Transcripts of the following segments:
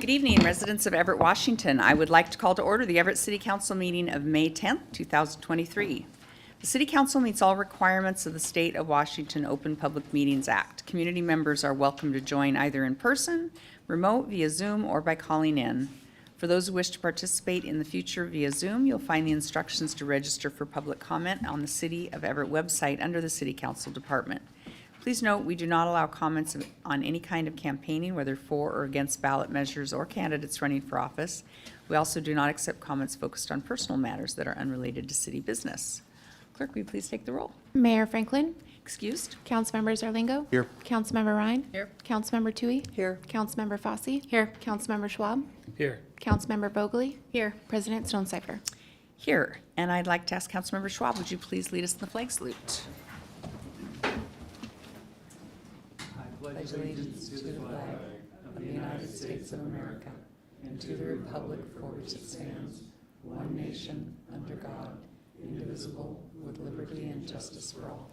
Good evening, residents of Everett, Washington. I would like to call to order the Everett City Council meeting of May 10th, 2023. The City Council meets all requirements of the State of Washington Open Public Meetings Act. Community members are welcome to join either in person, remote, via Zoom, or by calling in. For those who wish to participate in the future via Zoom, you'll find the instructions to register for public comment on the City of Everett website under the City Council Department. Please note, we do not allow comments on any kind of campaigning, whether for or against ballot measures or candidates running for office. We also do not accept comments focused on personal matters that are unrelated to city business. Clerk, will you please take the roll? Mayor Franklin. Excused? Councilmember Zarlingo. Here. Councilmember Ryan. Here. Councilmember Tui. Here. Councilmember Fossey. Here. Councilmember Schwab. Here. Councilmember Vogely. Here. President Stonecipher. Here. And I'd like to ask Councilmember Schwab, would you please lead us in the flag salute? Pledge allegiance to the flag of the United States of America and to the republic for which it stands, one nation, under God, indivisible, with liberty and justice for all.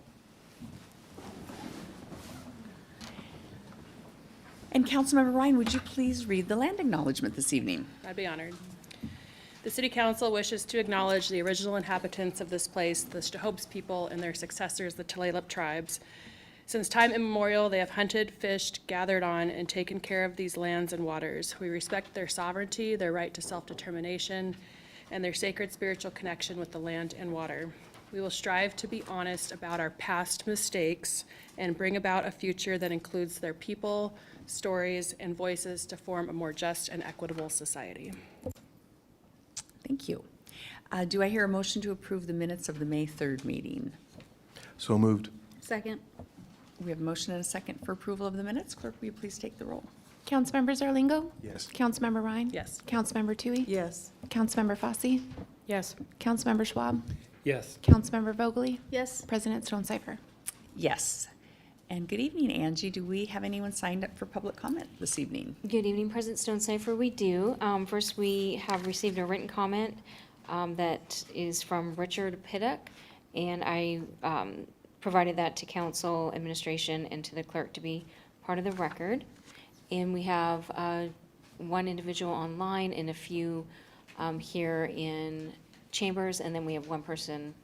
And Councilmember Ryan, would you please read the land acknowledgement this evening? I'd be honored. The City Council wishes to acknowledge the original inhabitants of this place, the Stahopes people and their successors, the Tulalip tribes. Since time immemorial, they have hunted, fished, gathered on, and taken care of these lands and waters. We respect their sovereignty, their right to self-determination, and their sacred spiritual connection with the land and water. We will strive to be honest about our past mistakes and bring about a future that includes their people, stories, and voices to form a more just and equitable society. Thank you. Do I hear a motion to approve the minutes of the May 3rd meeting? So moved. Second. We have a motion and a second for approval of the minutes. Clerk, will you please take the roll? Councilmember Zarlingo. Yes. Councilmember Ryan. Yes. Councilmember Tui. Yes. Councilmember Fossey. Yes. Councilmember Schwab. Yes. Councilmember Vogely. Yes. President Stonecipher. Yes. And good evening, Angie. Do we have anyone signed up for public comment this evening? Good evening, President Stonecipher. We do. First, we have received a written comment that is from Richard Piddock, and I provided that to council administration and to the clerk to be part of the record. And we have one individual online and a few here in chambers, and then we have one person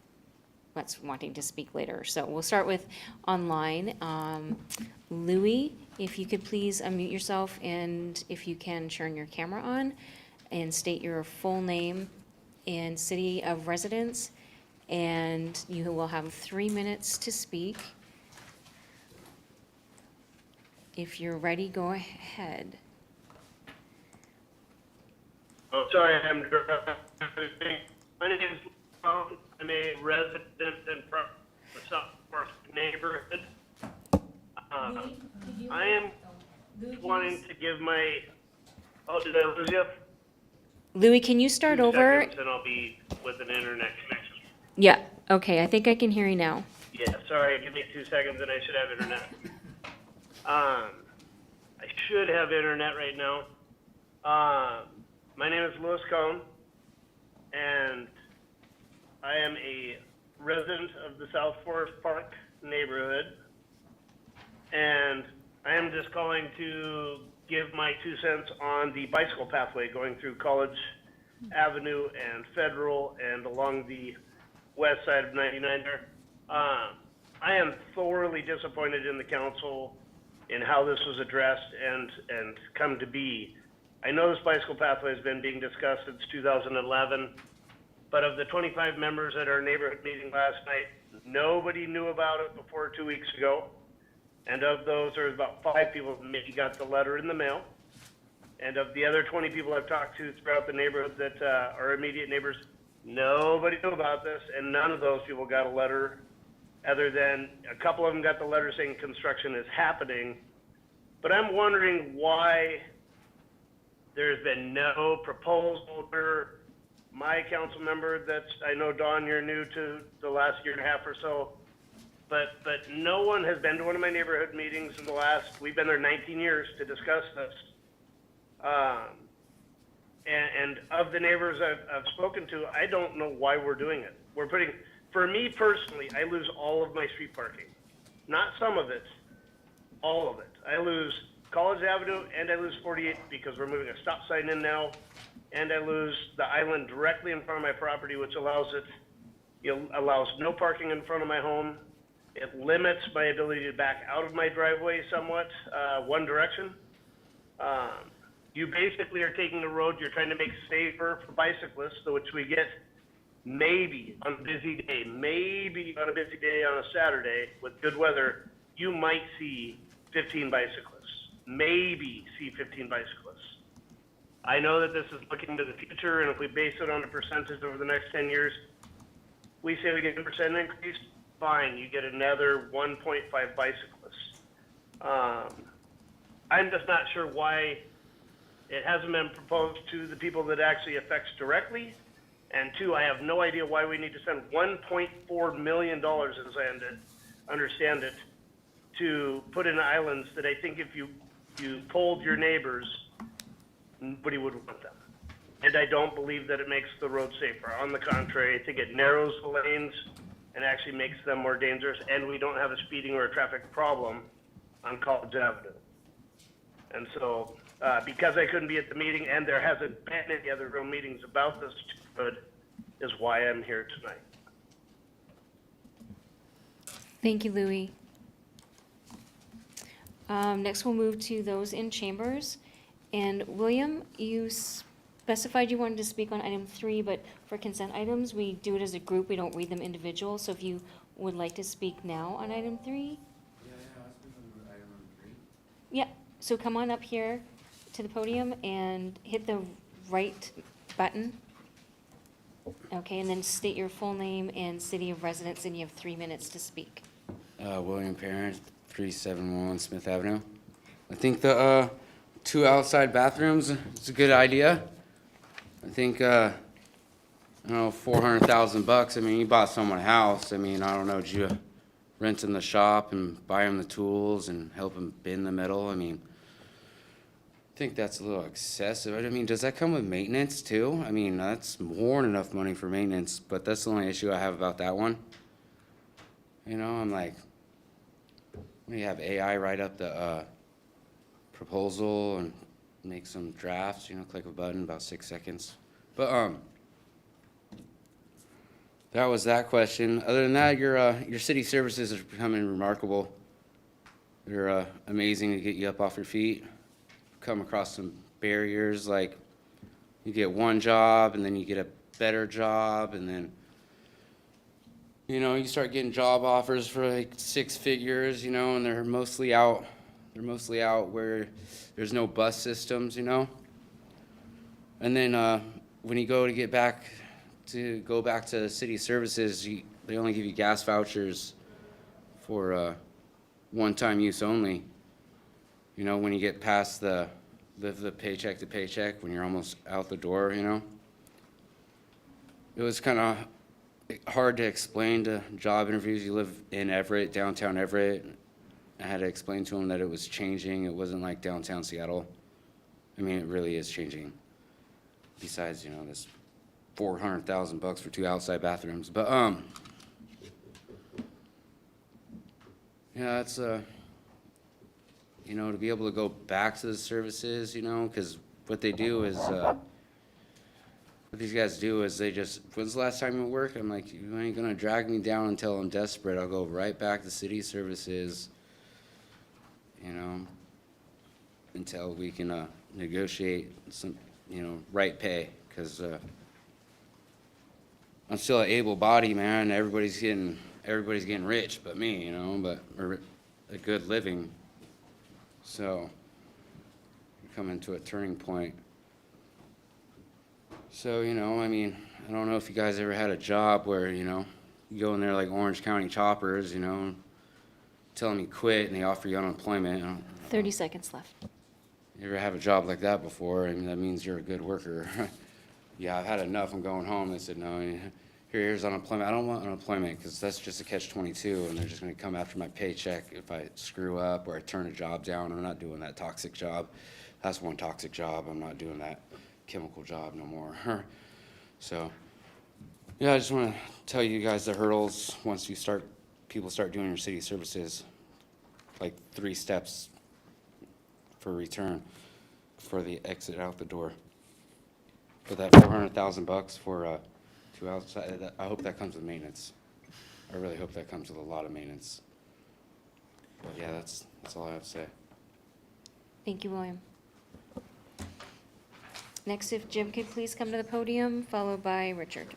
that's wanting to speak later. So we'll start with online. Louis, if you could please unmute yourself, and if you can turn your camera on and state your full name and city of residence, and you will have 3 minutes to speak. If you're ready, go ahead. Oh, sorry, I'm driving. My name is Tom. I'm a resident in the South Fork neighborhood. I am wanting to give my, oh, did I lose you? Louis, can you start 2 over? seconds and I'll be with an internet connection. Yeah, okay, I think I can hear you now. Yeah, sorry, give me 2 seconds and I should have internet. I should have internet right now. My name is Louis Cohn, and I am a resident of the South Forest Park neighborhood, and I am just calling to give my 2 cents on the bicycle pathway going through College Avenue and Federal and along the west side of 99 there. I am thoroughly disappointed in the council in how this was addressed and come to be. I know this bicycle pathway has been being discussed since 2011, but of the 25 members at our neighborhood meeting last night, nobody knew about it before 2 weeks ago. And of those, there's about 5 people who maybe got the letter in the mail. And of the other 20 people I've talked to throughout the neighborhood that are immediate neighbors, nobody knew about this, and none of those people got a letter, other than a couple of them got the letter saying construction is happening. But I'm wondering why there's been no proposal for my council member that's, I know, Dawn, you're new to the last year and a half or so, but no one has been to one of my neighborhood meetings in the last, we've been there 19 years to discuss this. And of the neighbors I've spoken to, I don't know why we're doing it. We're putting, for me personally, I lose all of my street parking. Not some of it, all of it. I lose College Avenue, and I lose 48 because we're moving a stop sign in now, and I lose the island directly in front of my property, which allows no parking in front of my home. It limits my ability to back out of my driveway somewhat, one direction. You basically are taking a road you're trying to make safer for bicyclists, so which we get maybe on a busy day, on a Saturday with good weather, you might see 15 bicyclists, maybe see 15 bicyclists. I know that this is looking to the future, and if we base it on a percentage over the next 10 years, we say we get a 10% increase, fine, you get another 1.5 bicyclists. I'm just not sure why it hasn't been proposed to the people that actually affects directly. And two, I have no idea why we need to spend $1.4 million, as I understand it, to put in islands that I think if you polled your neighbors, nobody would want them. And I don't believe that it makes the road safer. On the contrary, I think it narrows the lanes and actually makes them more dangerous, and we don't have a speeding or a traffic problem on College Avenue. And so, because I couldn't be at the meeting, and there hasn't been any other real meetings about this neighborhood, is why I'm here tonight. Thank you, Louis. Next, we'll move to those in chambers. And William, you specified you wanted to speak on item 3, but for consent items, we do it as a group. We don't read them individual. So if you would like to speak now on item 3. Yeah, I'll speak on item number 3. Yeah, so come on up here to the podium and hit the right button. Okay, and then state your full name and city of residence, and you have 3 minutes to speak. William Parent, 371 Smith Avenue. I think the 2 outside bathrooms is a good idea. I think, I don't know, $400,000. I mean, you bought someone a house. I mean, I don't know, did you rent in the shop and buy them the tools and help them bin the metal? I mean, I think that's a little excessive. I mean, does that come with maintenance too? I mean, that's more than enough money for maintenance, but that's the only issue I have about that one. You know, I'm like, we have AI write up the proposal and make some drafts, you know, click a button, about 6 seconds. But that was that question. Other than that, your city services are becoming remarkable. They're amazing to get you up off your feet. Come across some barriers, like you get one job and then you get a better job, and then you know you start getting job offers for like 6 figures, you know, and they're mostly out where there's no bus systems, you know. And then when you go back to city services, they only give you gas vouchers for one-time use only. You know, when you get past the paycheck to paycheck, when you're almost out the door, you know. It was kind of hard to explain to job interviews. You live in Everett, downtown Everett. I had to explain to them that it was changing. It wasn't like downtown Seattle. I mean, it really is changing. Besides, you know, this $400,000 for 2 outside bathrooms. But, yeah, it's you know, to be able to go back to the services, you know, because what they do is, what these guys do is they just, when's the last time you worked? I'm like, you ain't gonna drag me down until I'm desperate. I'll go right back to city services, you know, until we can negotiate some, you know, right pay, because I'm still an able body, man. Everybody's getting rich but me, you know, but or a good living. So we're coming to a turning point. So, you know, I mean, I don't know if you guys ever had a job where, you know, you go in there like Orange County choppers, you know, tell them you quit and they offer you unemployment. 30 seconds left. You ever have a job like that before? I mean, that means you're a good worker. Yeah, I've had enough. I'm going home. They said, no, here's unemployment. I don't want unemployment because that's just a catch-22, and they're just going to come after my paycheck if I screw up or I turn a job down. I'm not doing that toxic job. That's one toxic job. I'm not doing that chemical job no more. So, yeah, I just want to tell you guys the hurdles once people start doing your city services, like 3 steps for a return for the exit out the door. But that $400,000 for two outside, I hope that comes with maintenance. I really hope that comes with a lot of maintenance. But yeah, that's all I have to say. Thank you, William. Next, if Jim could please come to the podium, followed by Richard.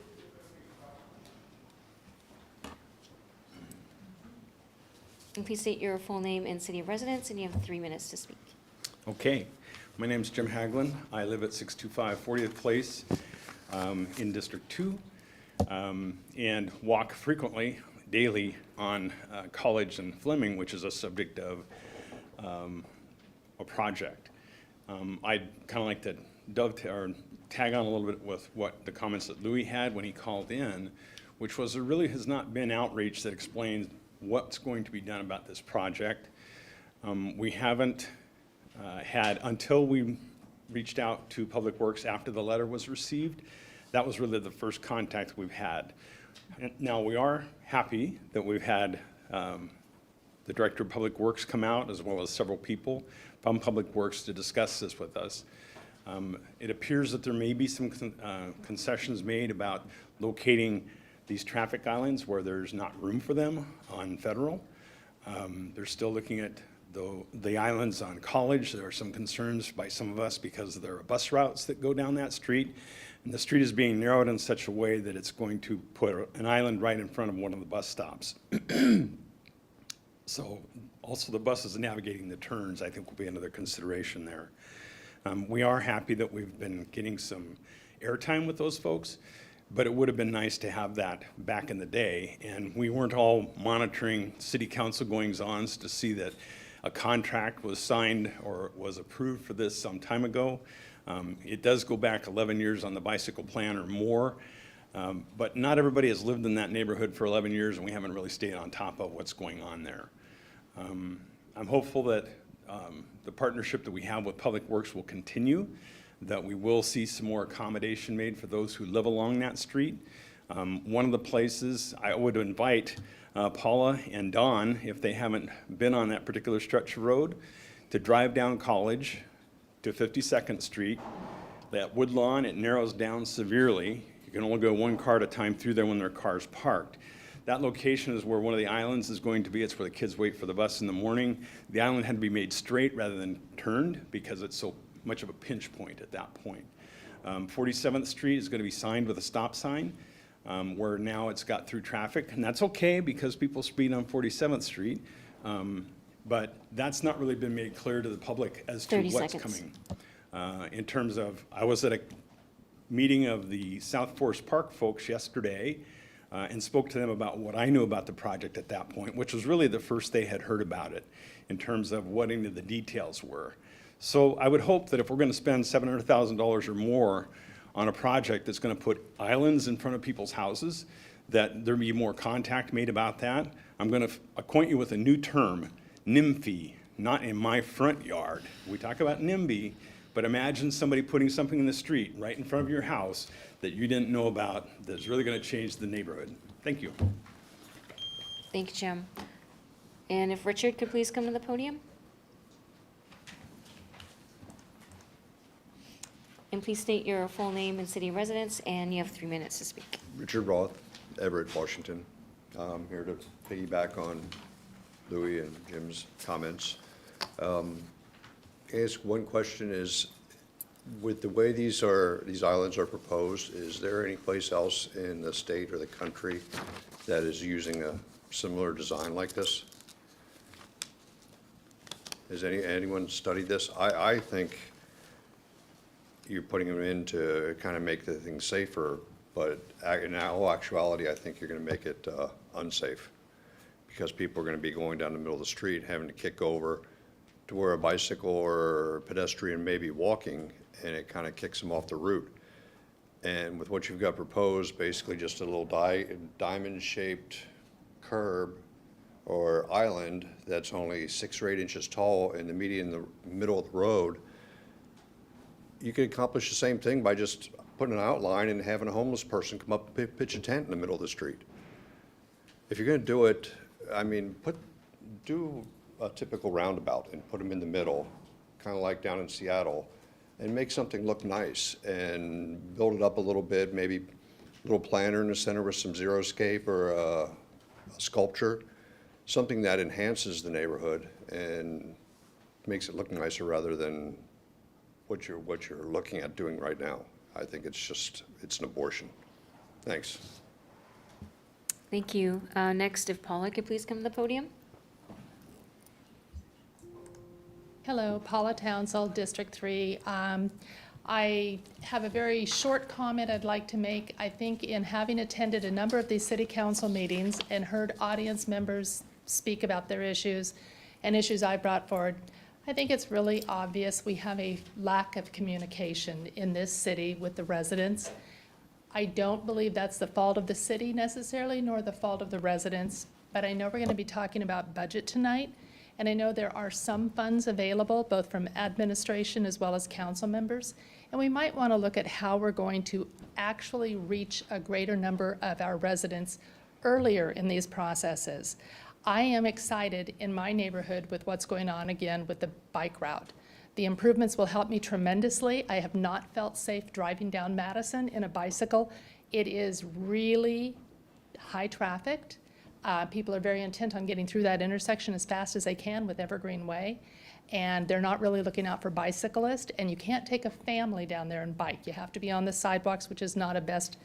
And please state your full name and city of residence, and you have 3 minutes to speak. Okay, my name's Jim Haglund. I live at 625 40th Place in District 2 and walk frequently, daily, on College and Fleming, which is a subject of a project. I'd kind of like to dovetail or tag on a little bit with what the comments that Louis had when he called in, which was there really has not been outreach that explains what's going to be done about this project. We haven't had, until we reached out to Public Works after the letter was received, that was really the first contact we've had. And now, we are happy that we've had the Director of Public Works come out, as well as several people from Public Works to discuss this with us. It appears that there may be some concessions made about locating these traffic islands where there's not room for them on Federal. They're still looking at the islands on College. There are some concerns by some of us because there are bus routes that go down that street. And the street is being narrowed in such a way that it's going to put an island right in front of one of the bus stops. So also the buses navigating the turns, I think, will be another consideration there. We are happy that we've been getting some airtime with those folks, but it would have been nice to have that back in the day. And we weren't all monitoring city council goings-ons to see that a contract was signed or was approved for this some time ago. It does go back 11 years on the bicycle plan or more, but not everybody has lived in that neighborhood for 11 years, and we haven't really stayed on top of what's going on there. I'm hopeful that the partnership that we have with Public Works will continue, that we will see some more accommodation made for those who live along that street. One of the places I would invite Paula and Dawn, if they haven't been on that particular stretch of road, to drive down College to 52nd Street. That Woodlawn, it narrows down severely. You can only go one car at a time through there when their car's parked. That location is where one of the islands is going to be. It's where the kids wait for the bus in the morning. The island had to be made straight rather than turned because it's so much of a pinch point at that point. 47th Street is going to be signed with a stop sign, where now it's got through traffic, and that's okay because people speed on 47th Street, but that's not really been made clear to the public as to 30 what's seconds. coming. In terms of, I was at a meeting of the South Forest Park folks yesterday and spoke to them about what I knew about the project at that point, which was really the first they had heard about it in terms of what any of the details were. So I would hope that if we're going to spend $700,000 or more on a project that's going to put islands in front of people's houses, that there be more contact made about that. I'm going to acquaint you with a new term, NIMFY, not in my front yard. We talk about NIMBY, but imagine somebody putting something in the street right in front of your house that you didn't know about that's really going to change the neighborhood. Thank you. Thank you, Jim. And if Richard could please come to the podium? And please state your full name and city of residence, and you have 3 minutes to speak. Richard Roth, Everett, Washington. I'm here to piggyback on Louis and Jim's comments. Ask one question is, with the way these islands are proposed, is there any place else in the state or the country that is using a similar design like this? Has anyone studied this? I think you're putting them in to kind of make the thing safer, but in all actuality, I think you're going to make it unsafe because people are going to be going down the middle of the street, having to kick over to where a bicycle or pedestrian may be walking, and it kind of kicks them off the route. And with what you've got proposed, basically just a little diamond-shaped curb or island that's only 6 or 8 inches tall in the middle of the road, you could accomplish the same thing by just putting an outline and having a homeless person come up and pitch a tent in the middle of the street. If you're going to do it, I mean, do a typical roundabout and put them in the middle kind of like down in Seattle, and make something look nice and build it up a little bit, maybe a little planter in the center with some xeriscape or a sculpture, something that enhances the neighborhood and makes it look nicer rather than what you're looking at doing right now. I think it's an abortion. Thanks. Thank you. Next, if Paula could please come to the podium. Hello, Paula Townsell, District 3. I have a very short comment I'd like to make. I think in having attended a number of these city council meetings and heard audience members speak about their issues and issues I brought forward, I think it's really obvious we have a lack of communication in this city with the residents. I don't believe that's the fault of the city necessarily, nor the fault of the residents, but I know we're going to be talking about budget tonight, and I know there are some funds available, both from administration as well as council members, and we might want to look at how we're going to actually reach a greater number of our residents earlier in these processes. I am excited in my neighborhood with what's going on again with the bike route. The improvements will help me tremendously. I have not felt safe driving down Madison in a bicycle. It is really high trafficked. People are very intent on getting through that intersection as fast as they can with Evergreen Way. And they're not really looking out for bicyclists. And you can't take a family down there and bike. You have to be on the sidewalks, which is not a best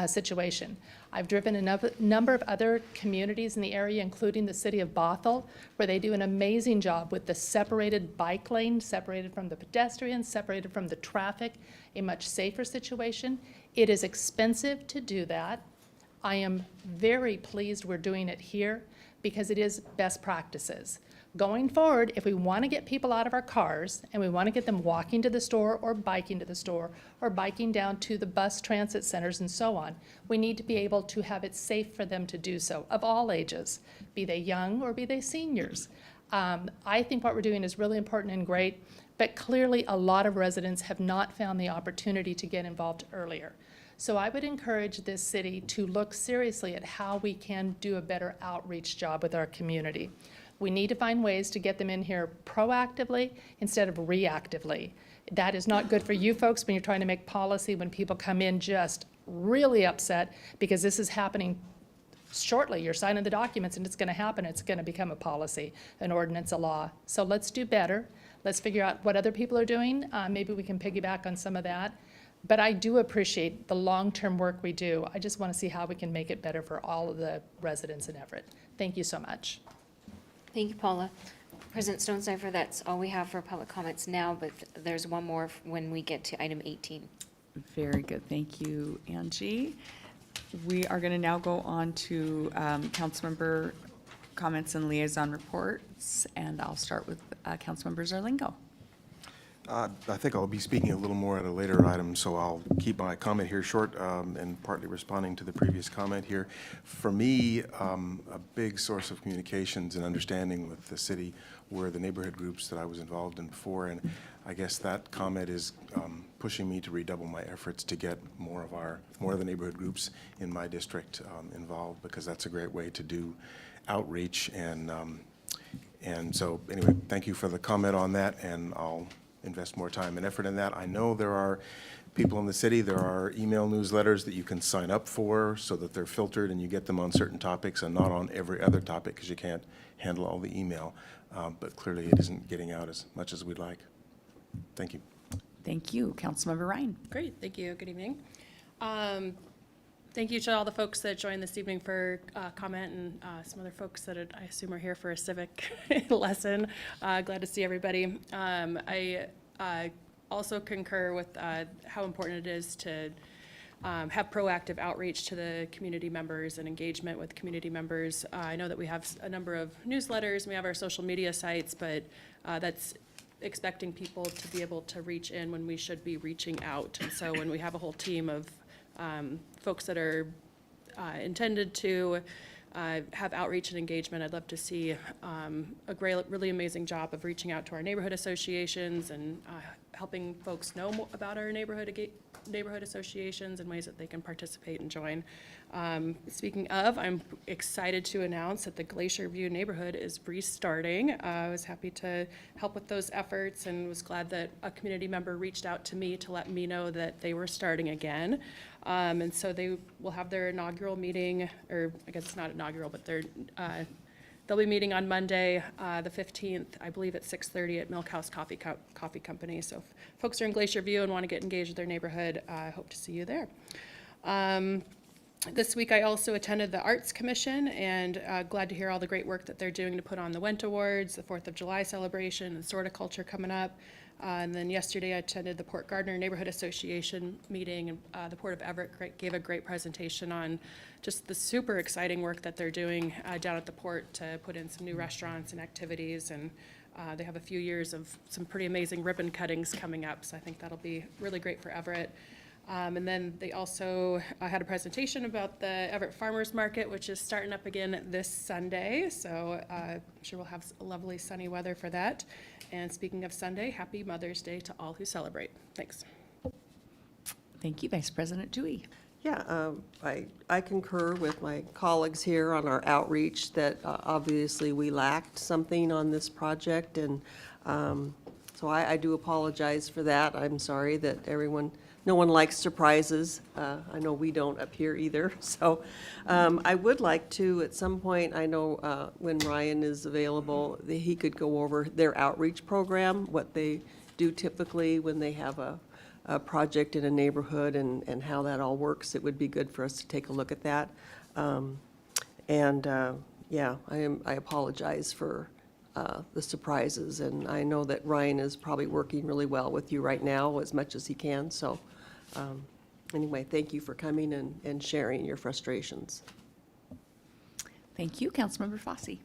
situation. I've driven a number of other communities in the area, including the city of Bothell, where they do an amazing job with the separated bike lane, separated from the pedestrians, separated from the traffic, a much safer situation. It is expensive to do that. I am very pleased we're doing it here because it is best practices. Going forward, if we want to get people out of our cars and we want to get them walking to the store or biking to the store or biking down to the bus transit centers and so on, we need to be able to have it safe for them to do so, of all ages, be they young or be they seniors. I think what we're doing is really important and great, but clearly a lot of residents have not found the opportunity to get involved earlier. So I would encourage this city to look seriously at how we can do a better outreach job with our community. We need to find ways to get them in here proactively instead of reactively. That is not good for you folks when you're trying to make policy, when people come in just really upset because this is happening shortly. You're signing the documents and it's going to happen. It's going to become a policy, an ordinance, a law. So let's do better. Let's figure out what other people are doing. Maybe we can piggyback on some of that. But I do appreciate the long-term work we do. I just want to see how we can make it better for all of the residents in Everett. Thank you so much. Thank you, Paula. President Stonecipher, that's all we have for public comments now, but there's one more when we get to item 18. Very good. Thank you, Angie. We are going to now go on to councilmember comments and liaison reports, and I'll start with Councilmember Zarlingo. I think I'll be speaking a little more at a later item, so I'll keep my comment here short and partly responding to the previous comment here. For me, a big source of communications and understanding with the city were the neighborhood groups that I was involved in before, and I guess that comment is pushing me to redouble my efforts to get more of the neighborhood groups in my district involved, because that's a great way to do outreach. And so anyway, thank you for the comment on that, and I'll invest more time and effort in that. I know there are people in the city, there are email newsletters that you can sign up for so that they're filtered and you get them on certain topics and not on every other topic because you can't handle all the email. But clearly it isn't getting out as much as we'd like. Thank you. Thank you. Councilmember Ryan. Great, thank you. Good evening. Thank you to all the folks that joined this evening for comment, and some other folks that I assume are here for a civic lesson. Glad to see everybody. I also concur with how important it is to have proactive outreach to the community members and engagement with community members. I know that we have a number of newsletters, we have our social media sites, but that's expecting people to be able to reach in when we should be reaching out. And so when we have a whole team of folks that are intended to have outreach and engagement, I'd love to see a great, really amazing job of reaching out to our neighborhood associations and helping folks know about our neighborhood associations and ways that they can participate and join. Speaking of, I'm excited to announce that the Glacier View neighborhood is restarting. I was happy to help with those efforts and was glad that a community member reached out to me to let me know that they were starting again. And so they will have their inaugural meeting, or I guess it's not inaugural, but they'll be meeting on Monday, the 15th, I believe at 6:30 at Milk House Coffee Company. So if folks are in Glacier View and want to get engaged with their neighborhood, I hope to see you there. This week I also attended the Arts Commission, and glad to hear all the great work that they're doing to put on the Went Awards, the 4th of July celebration, and Sorticulture coming up. And then yesterday I attended the Port Gardner Neighborhood Association meeting, and the Port of Everett gave a great presentation on just the super exciting work that they're doing down at the port to put in some new restaurants and activities, and they have a few years of some pretty amazing ribbon cuttings coming up, so I think that'll be really great for Everett. And then they also had a presentation about the Everett Farmers Market, which is starting up again this Sunday. So I'm sure we'll have lovely sunny weather for that. And speaking of Sunday, happy Mother's Day to all who celebrate. Thanks. Thank you, Vice President Dewey. Yeah, I concur with my colleagues here on our outreach that obviously we lacked something on this project, and so I do apologize for that. I'm sorry that no one likes surprises. I know we don't up here either. So I would like to, at some point, I know when Ryan is available, that he could go over their outreach program, what they do typically when they have a project in a neighborhood, and how that all works. It would be good for us to take a look at that. Yeah, I apologize for the surprises, and I know that Ryan is probably working really well with you right now as much as he can. So anyway, thank you for coming and sharing your frustrations. Thank you, Councilmember Fosse.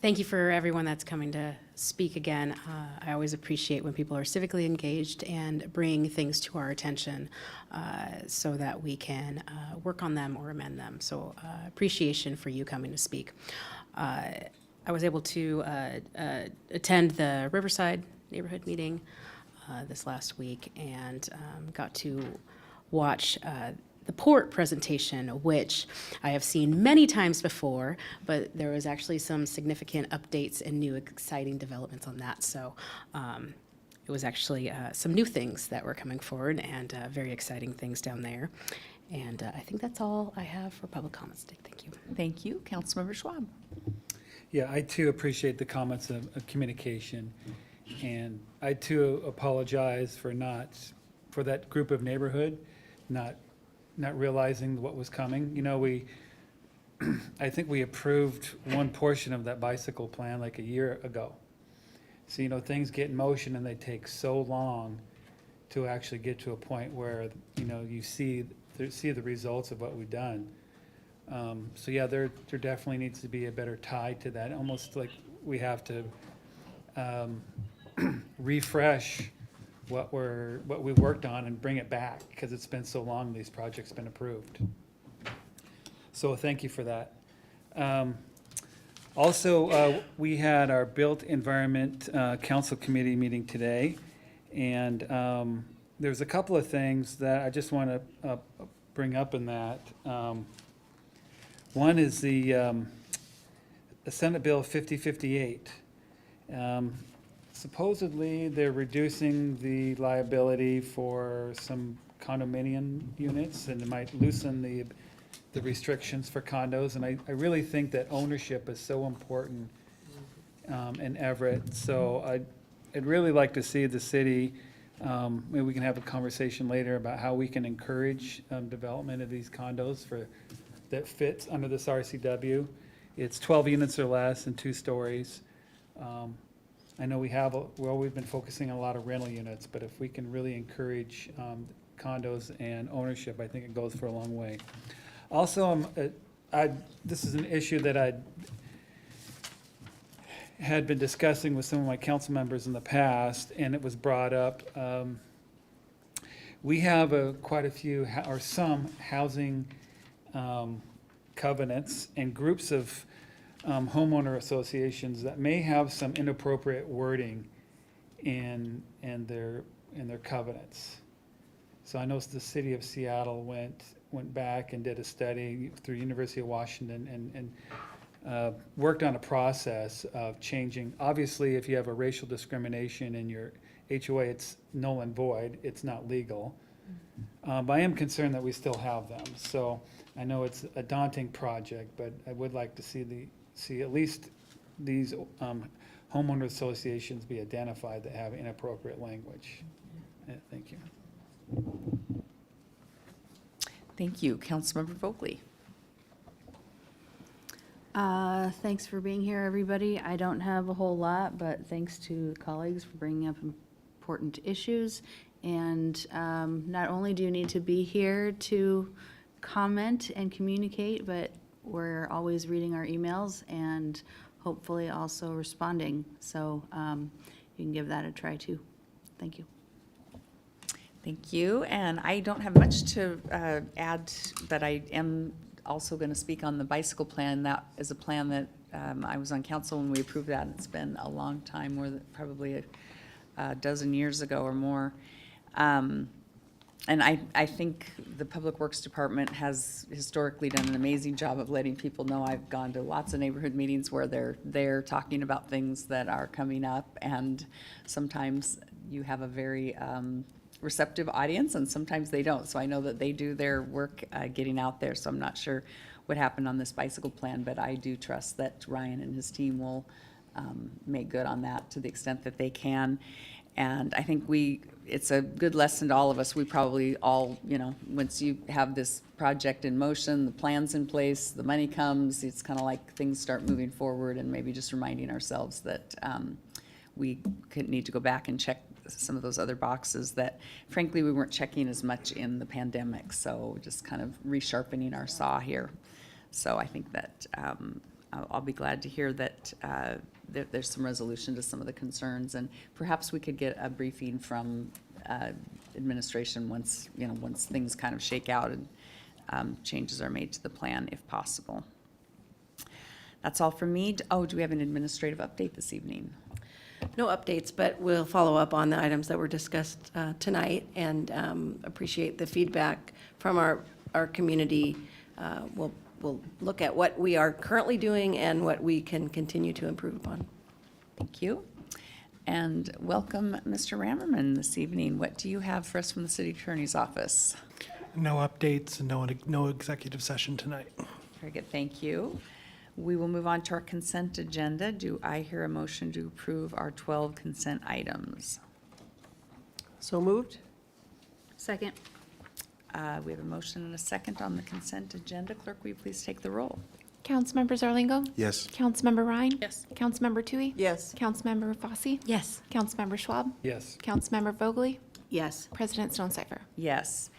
Thank you for everyone that's coming to speak again. I always appreciate when people are civically engaged and bring things to our attention so that we can work on them or amend them. So appreciation for you coming to speak. I was able to attend the Riverside neighborhood meeting this last week and got to watch the port presentation, which I have seen many times before, but there was actually some significant updates and new exciting developments on that. So it was actually some new things that were coming forward and very exciting things down there. And I think that's all I have for public comments today. Thank you. Thank you, Councilmember Schwab. Yeah, I too appreciate the comments of communication. And I too apologize for that group of neighborhood not realizing what was coming. You know, I think we approved one portion of that bicycle plan like a year ago. So, you know, things get in motion and they take so long to actually get to a point where, you know, you see the results of what we've done. So yeah, there definitely needs to be a better tie to that, almost like we have to refresh what we worked on and bring it back, because it's been so long these projects been approved. So thank you for that. Also, we had our Built Environment Council Committee meeting today, and there's a couple of things that I just want to bring up in that. One is the Senate Bill 5058. Supposedly, they're reducing the liability for some condominium units, and it might loosen the restrictions for condos. And I really think that ownership is so important in Everett. So I'd really like to see the city, maybe we can have a conversation later about how we can encourage development of these condos that fits under this RCW. It's 12 units or less and 2 stories. I know we've been focusing on a lot of rental units, but if we can really encourage condos and ownership, I think it goes for a long way. Also, this is an issue that I had been discussing with some of my council members in the past, and it was brought up. We have quite a few, or some housing covenants and groups of homeowner associations that may have some inappropriate wording in their covenants. So I know the city of Seattle went back and did a study through University of Washington and worked on a process of changing. Obviously, if you have a racial discrimination in your HOA, it's null and void, it's not legal. But I am concerned that we still have them. So I know it's a daunting project, but I would like to see at least these homeowner associations be identified that have inappropriate language. Thank you. Thank you. Councilmember Vogely. Thanks for being here, everybody. I don't have a whole lot, but thanks to colleagues for bringing up important issues. And not only do you need to be here to comment and communicate, but we're always reading our emails and hopefully also responding. So you can give that a try too. Thank you. Thank you. And I don't have much to add, but I am also going to speak on the bicycle plan. That is a plan that I was on council when we approved that. It's been a long time, more than probably a dozen years ago or more. And I think the Public Works Department has historically done an amazing job of letting people know. I've gone to lots of neighborhood meetings where they're talking about things that are coming up, and sometimes you have a very receptive audience, and sometimes they don't. So I know that they do their work getting out there, so I'm not sure what happened on this bicycle plan, but I do trust that Ryan and his team will make good on that to the extent that they can. And I think it's a good lesson to all of us. We probably all, once you have this project in motion, the plan's in place, the money comes, it's kind of like things start moving forward, and maybe just reminding ourselves that we could need to go back and check some of those other boxes that frankly we weren't checking as much in the pandemic. So just kind of resharpening our saw here. So I think that I'll be glad to hear that there's some resolution to some of the concerns, and perhaps we could get a briefing from administration once things kind of shake out and changes are made to the plan if possible. That's all from me. Oh, do we have an administrative update this evening? No updates, but we'll follow up on the items that were discussed tonight, and appreciate the feedback from our community. We'll look at what we are currently doing and what we can continue to improve upon. Thank you. And welcome, Mr. Rammerman, this evening. What do you have for us from the City Attorney's Office? No updates and no executive session tonight. Very good, thank you. We will move on to our consent agenda. Do I hear a motion to approve our 12 consent items? So moved? Second. We have a motion and a second on the consent agenda. Clerk, will you please take the roll? Councilmember Zarlingo? Yes. Councilmember Ryan? Yes. Councilmember Tui? Yes. Councilmember Fosse? Yes. Councilmember Schwab? Yes. Councilmember Vogely? Yes. President Stone Cipher? Yes.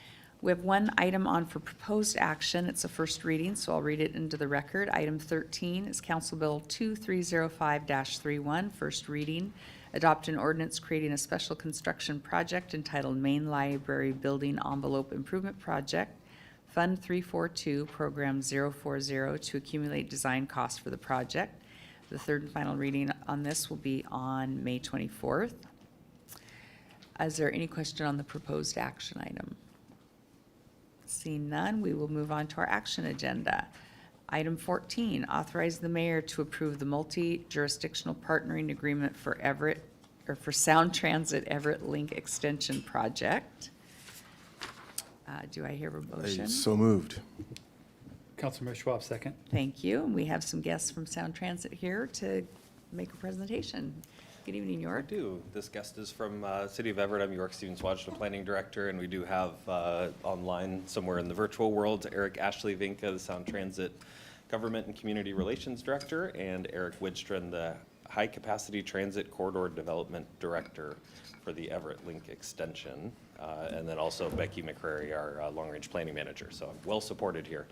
We have one item on for proposed action. It's a first reading, so I'll read it into the record. Item 13 is Council Bill 2305-31, first reading. Adopt an ordinance creating a special construction project entitled Main Library Building Envelope Improvement Project, Fund 342, Program 040, to accumulate design costs for the project. The third and final reading on this will be on May 24th. Is there any question on the proposed action item? Seeing none, we will move on to our action agenda. Item 14, authorize the mayor to approve the multi-jurisdictional partnering agreement for Sound Transit Everett Link Extension Project. Do I hear a motion? So moved. Councilmember Schwab, second. Thank you. And we have some guests from Sound Transit here to make a presentation. Good evening, York. I do. This guest is from City of Everett. I'm York Stevens Wadge, the Planning Director, and we do have online somewhere in the virtual world Eric Ashley Vinca, the Sound Transit Government and Community Relations Director, and Eric Widstrom, the High Capacity Transit Corridor Development Director for the Everett Link Extension, and then also Becky McCrary, our Long Range Planning Manager. So I'm well supported here.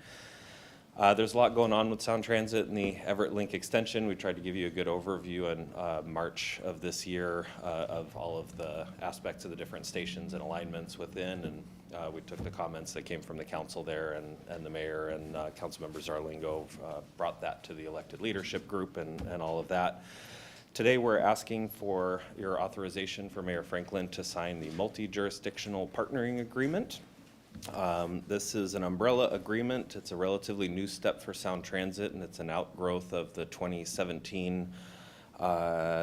There's a lot going on with Sound Transit and the Everett Link Extension. We tried to give you a good overview in March of this year of all of the aspects of the different stations and alignments within, and we took the comments that came from the council there, and the mayor and Councilmember Zarlingo brought that to the elected leadership group and all of that. Today, we're asking for your authorization for Mayor Franklin to sign the multi-jurisdictional partnering agreement. This is an umbrella agreement. It's a relatively new step for Sound Transit, and it's an outgrowth of the 2017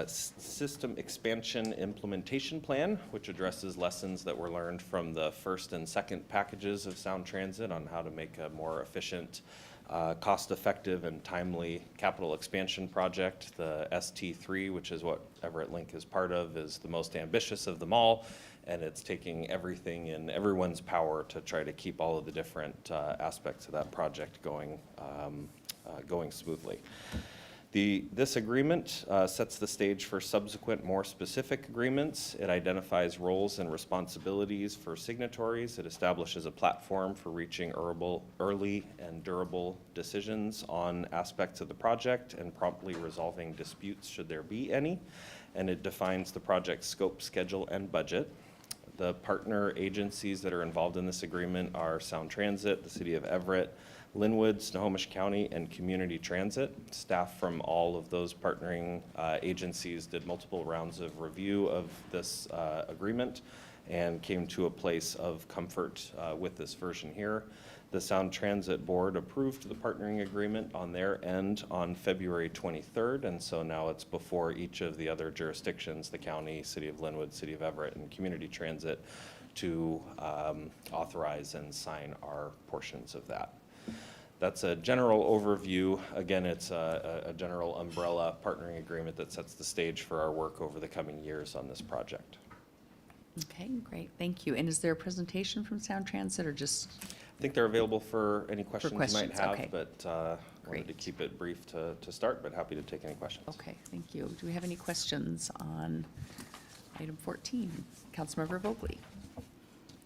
System Expansion Implementation Plan, which addresses lessons that were learned from the first and second packages of Sound Transit on how to make a more efficient, cost-effective, and timely capital expansion project. The ST3, which is what Everett Link is part of, is the most ambitious of them all, and it's taking everything in everyone's power to try to keep all of the different aspects of that project going smoothly. This agreement sets the stage for subsequent, more specific agreements. It identifies roles and responsibilities for signatories. It establishes a platform for reaching early and durable decisions on aspects of the project and promptly resolving disputes should there be any. And it defines the project's scope, schedule, and budget. The partner agencies that are involved in this agreement are Sound Transit, the City of Everett, Linwood, Snohomish County, and Community Transit. Staff from all of those partnering agencies did multiple rounds of review of this agreement and came to a place of comfort with this version here. The Sound Transit Board approved the partnering agreement on their end on February 23rd, and so now it's before each of the other jurisdictions, the county, City of Linwood, City of Everett, and Community Transit, to authorize and sign our portions of that. That's a general overview. Again, it's a general umbrella partnering agreement that sets the stage for our work over the coming years on this project. Okay, great, thank you. And is there a presentation from Sound Transit or just? I think they're available for any questions you might questions, have, okay. but wanted to keep it brief to start, but happy to take any questions. Okay, thank you. Do we have any questions on item 14? Councilmember Vogely.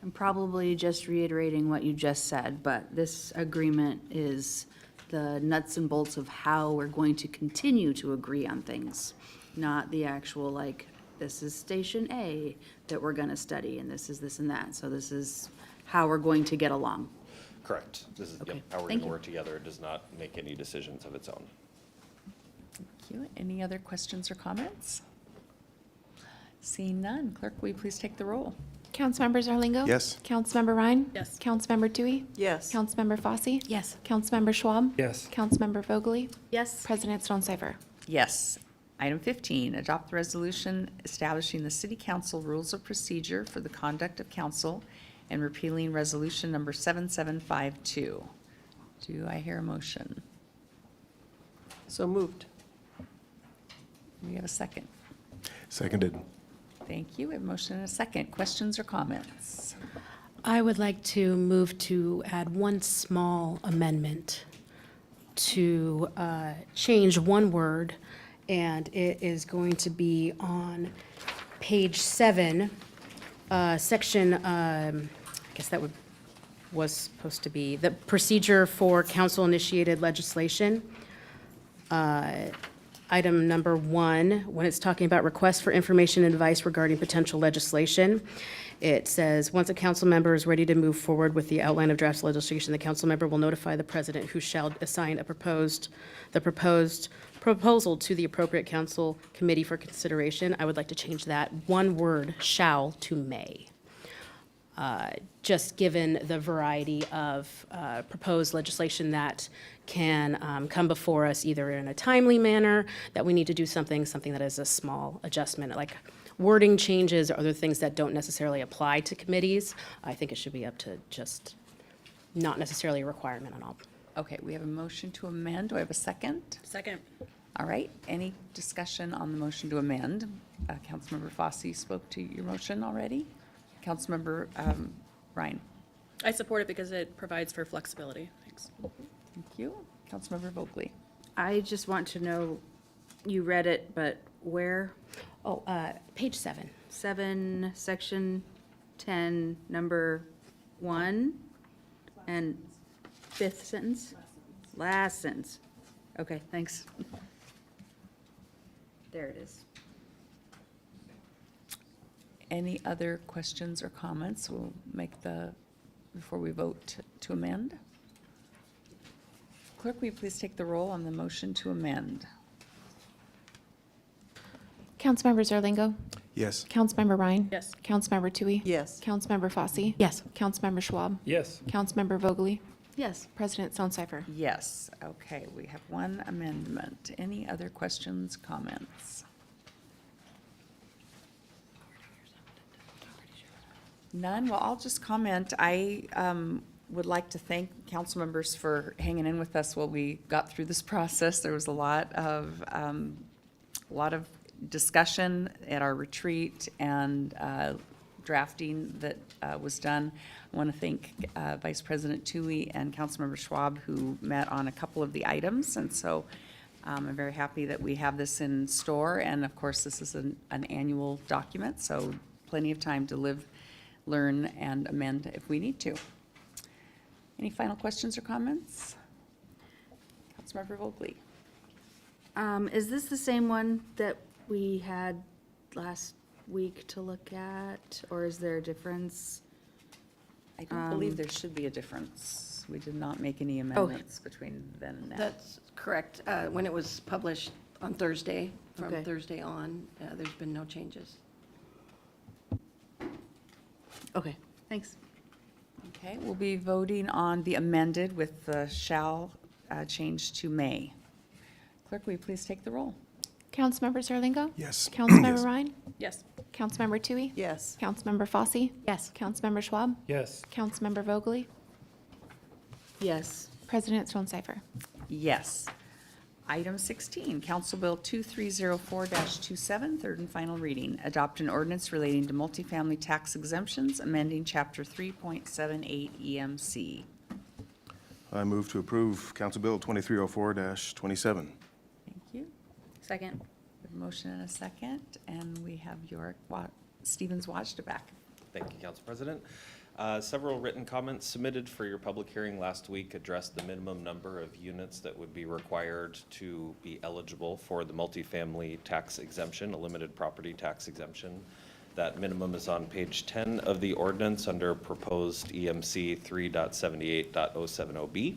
I'm probably just reiterating what you just said, but this agreement is the nuts and bolts of how we're going to continue to agree on things, not the actual, like, this is Station A that we're gonna study, and this is this and that. So this is how we're going to get along. Correct. This is Okay, how we're thank going to you. work together. It does not make any decisions of its own. Thank you. Any other questions or comments? Seeing none, clerk, will you please take the roll? Councilmember Zarlingo? Yes. Councilmember Ryan? Yes. Councilmember Tui? Yes. Councilmember Fosse? Yes. Councilmember Schwab? Yes. Councilmember Vogely? Yes. President Stonecipher? Yes. Item 15, adopt the resolution establishing the city council rules of procedure for the conduct of council and repealing resolution number 7752. Do I hear a motion? So moved. Do we have a second? Seconded. Thank you. We have a motion and a second. Questions or comments? I would like to move to add one small amendment to change one word, and it is going to be on page 7, section, I guess that was supposed to be the procedure for council-initiated legislation. Item number 1, when it's talking about requests for information and advice regarding potential legislation, it says, once a council member is ready to move forward with the outline of draft legislation, the council member will notify the president, who shall assign the proposed proposal to the appropriate council committee for consideration. I would like to change that one word, shall, to may. Just given the variety of proposed legislation that can come before us either in a timely manner, that we need to do something that is a small adjustment, like wording changes or other things that don't necessarily apply to committees. I think it should be up to just not necessarily a requirement on all. Okay, we have a motion to amend. Do I have a second? Second. All right, any discussion on the motion to amend? Councilmember Fosse spoke to your motion already. Councilmember Ryan. I support it because it provides for flexibility. Thanks. Thank you. Councilmember Vogely. I just want to know, you read it, but where? Oh, page 7. 7, section 10, number 1, and 5th sentence? Last sentence. Okay, thanks. There it is. Any other questions or comments? We'll make before we vote to amend. Clerk, will you please take the roll on the motion to amend? Councilmember Zerlingo? Yes. Councilmember Ryan? Yes. Councilmember Tui? Yes. Councilmember Fosse? Yes. Councilmember Schwab? Yes. Councilmember Vogely? Yes. President Stonecipher? Yes. Okay, we have one amendment. Any other questions, comments? None? Well, I'll just comment. I would like to thank council members for hanging in with us while we got through this process. There was a lot of discussion at our retreat and drafting that was done. I want to thank Vice President Tui and Councilmember Schwab, who met on a couple of the items. And so I'm very happy that we have this in store. And of course, this is an annual document, so plenty of time to live, learn, and amend if we need to. Any final questions or comments? Councilmember Vogely. Is this the same one that we had last week to look at, or is there a difference? I don't believe there should be a difference. We did not make any amendments between then and now. That's correct. When it was published on Thursday, from Okay. Thursday on, there's been no changes. Okay, thanks. Okay, we'll be voting on the amended with the shall change to may. Clerk, will you please take the roll? Councilmember Zerlingo? Yes. Councilmember Yes. Ryan? Yes. Councilmember Tui? Yes. Councilmember Fosse? Yes. Councilmember Schwab? Yes. Councilmember Vogely? Yes. President Stonecipher? Yes. Item 16, Council Bill 2304-27, third and final reading. Adopt an ordinance relating to multifamily tax exemptions, amending Chapter 3.78 EMC. I move to approve Council Bill 2304-27. Thank you. Second. We have a motion and a second, and we have Yorick Stevens Wajdaback. Thank you, Council President. Several written comments submitted for your public hearing last week addressed the minimum number of units that would be required to be eligible for the multifamily tax exemption, a limited property tax exemption. That minimum is on page 10 of the ordinance under proposed EMC 3.78.070B.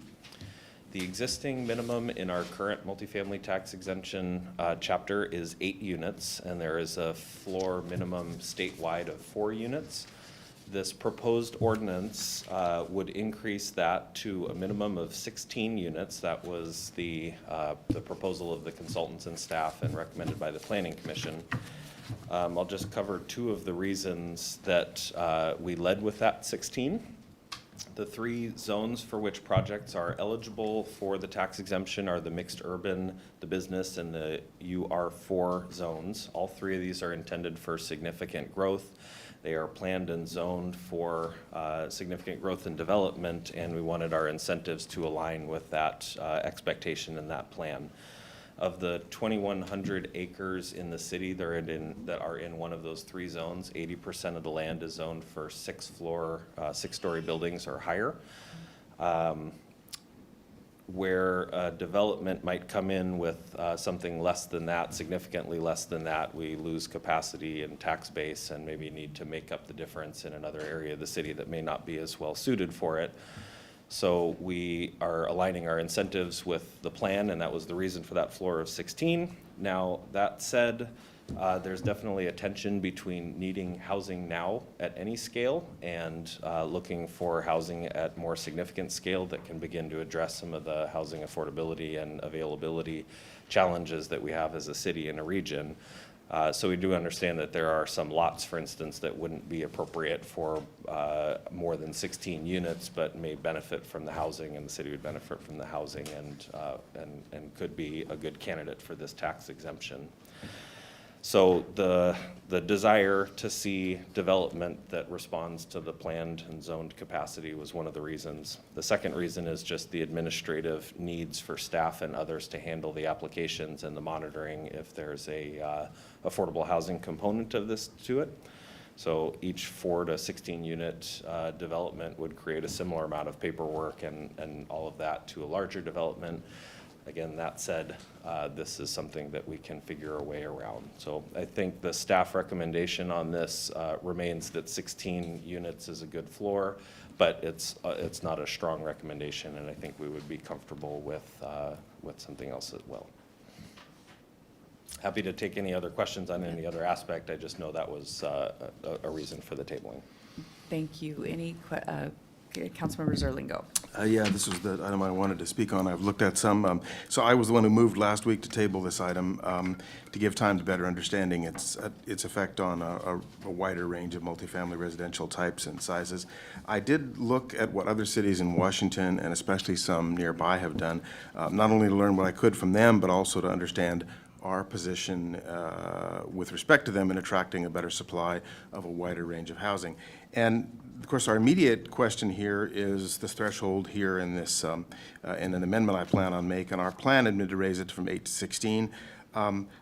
The existing minimum in our current multifamily tax exemption chapter is 8 units, and there is a floor minimum statewide of 4 units. This proposed ordinance would increase that to a minimum of 16 units. That was the proposal of the consultants and staff and recommended by the Planning Commission. I'll just cover 2 of the reasons that we led with that 16. The 3 zones for which projects are eligible for the tax exemption are the mixed urban, the business, and the UR4 zones. All 3 of these are intended for significant growth. They are planned and zoned for significant growth and development, and we wanted our incentives to align with that expectation and that plan. Of the 2,100 acres in the city that are in one of those 3 zones, 80% of the land is zoned for 6-story buildings or higher. Where development might come in with something less than that, significantly less than that, we lose capacity and tax base and maybe need to make up the difference in another area of the city that may not be as well suited for it. So we are aligning our incentives with the plan, and that was the reason for that floor of 16. Now, that said, there's definitely a tension between needing housing now at any scale and looking for housing at more significant scale that can begin to address some of the housing affordability and availability challenges that we have as a city and a region. So we do understand that there are some lots, for instance, that wouldn't be appropriate for more than 16 units, but may benefit from the housing, and the city would benefit from the housing and could be a good candidate for this tax exemption. So the desire to see development that responds to the planned and zoned capacity was one of the reasons. The second reason is just the administrative needs for staff and others to handle the applications and the monitoring if there's a affordable housing component of this to it. So each 4 to 16 unit development would create a similar amount of paperwork and all of that to a larger development. Again, that said, this is something that we can figure a way around. So I think the staff recommendation on this remains that 16 units is a good floor, but it's not a strong recommendation, and I think we would be comfortable with something else as well. Happy to take any other questions on any other aspect. I just know that was a reason for the tabling. Thank you. Any, Councilmember Zerlingo? Yeah, this was the item I wanted to speak on. I've looked at some. So I was the one who moved last week to table this item to give time to better understanding its effect on a wider range of multifamily residential types and sizes. I did look at what other cities in Washington, and especially some nearby, have done, not only to learn what I could from them, but also to understand our position with respect to them in attracting a better supply of a wider range of housing. And of course, our immediate question here is this threshold here in this, in an amendment I plan on making. Our plan had been to raise it from 8 to 16.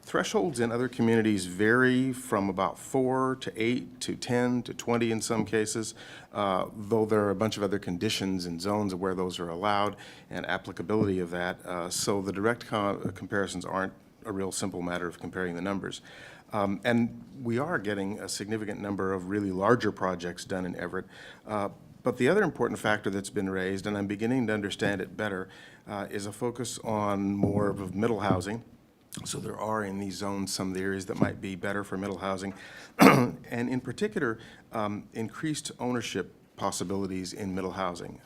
Thresholds in other communities vary from about 4 to 8 to 10 to 20 in some cases, though there are a bunch of other conditions and zones of where those are allowed and applicability of that. So the direct comparisons aren't a real simple matter of comparing the numbers. And we are getting a significant number of really larger projects done in Everett. But the other important factor that's been raised, and I'm beginning to understand it better, is a focus on more of middle housing. So there are in these zones some of the areas that might be better for middle housing. And in particular, increased ownership possibilities in middle housing.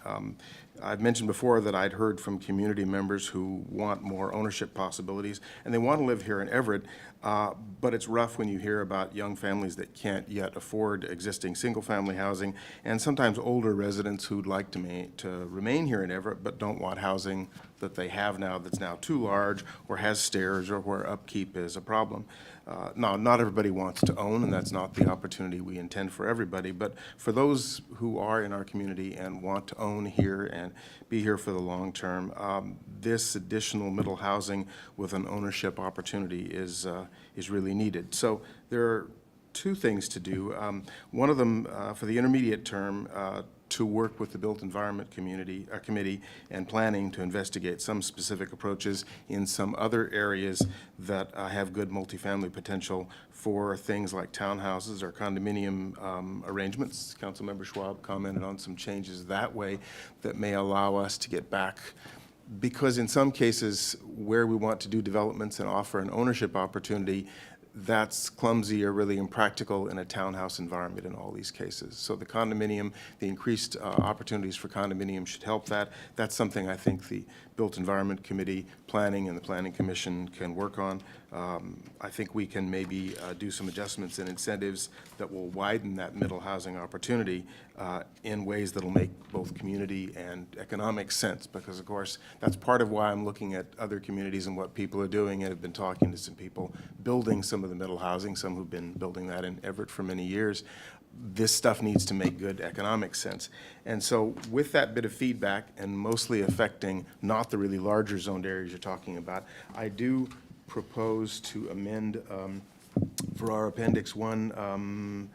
I've mentioned before that I'd heard from community members who want more ownership possibilities, and they want to live here in Everett, but it's rough when you hear about young families that can't yet afford existing single-family housing, and sometimes older residents who'd like to remain here in Everett but don't want housing that they have now that's now too large or has stairs or where upkeep is a problem. Now, not everybody wants to own, and that's not the opportunity we intend for everybody, but for those who are in our community and want to own here and be here for the long term, this additional middle housing with an ownership opportunity is really needed. So there are two things to do. One of them for the intermediate term, to work with the Built Environment Committee and planning to investigate some specific approaches in some other areas that have good multifamily potential for things like townhouses or condominium arrangements. Councilmember Schwab commented on some changes that way that may allow us to get back, because in some cases where we want to do developments and offer an ownership opportunity, that's clumsy or really impractical in a townhouse environment in all these cases. So the condominium, the increased opportunities for condominium should help that. That's something I think the Built Environment Committee, Planning, and the Planning Commission can work on. I think we can maybe do some adjustments and incentives that will widen that middle housing opportunity in ways that'll make both community and economic sense, because of course that's part of why I'm looking at other communities and what people are doing, and have been talking to some people building some of the middle housing, some who've been building that in Everett for many years. This stuff needs to make good economic sense. And so with that bit of feedback, and mostly affecting not the really larger zoned areas you're talking about, I do propose to amend for our Appendix 1,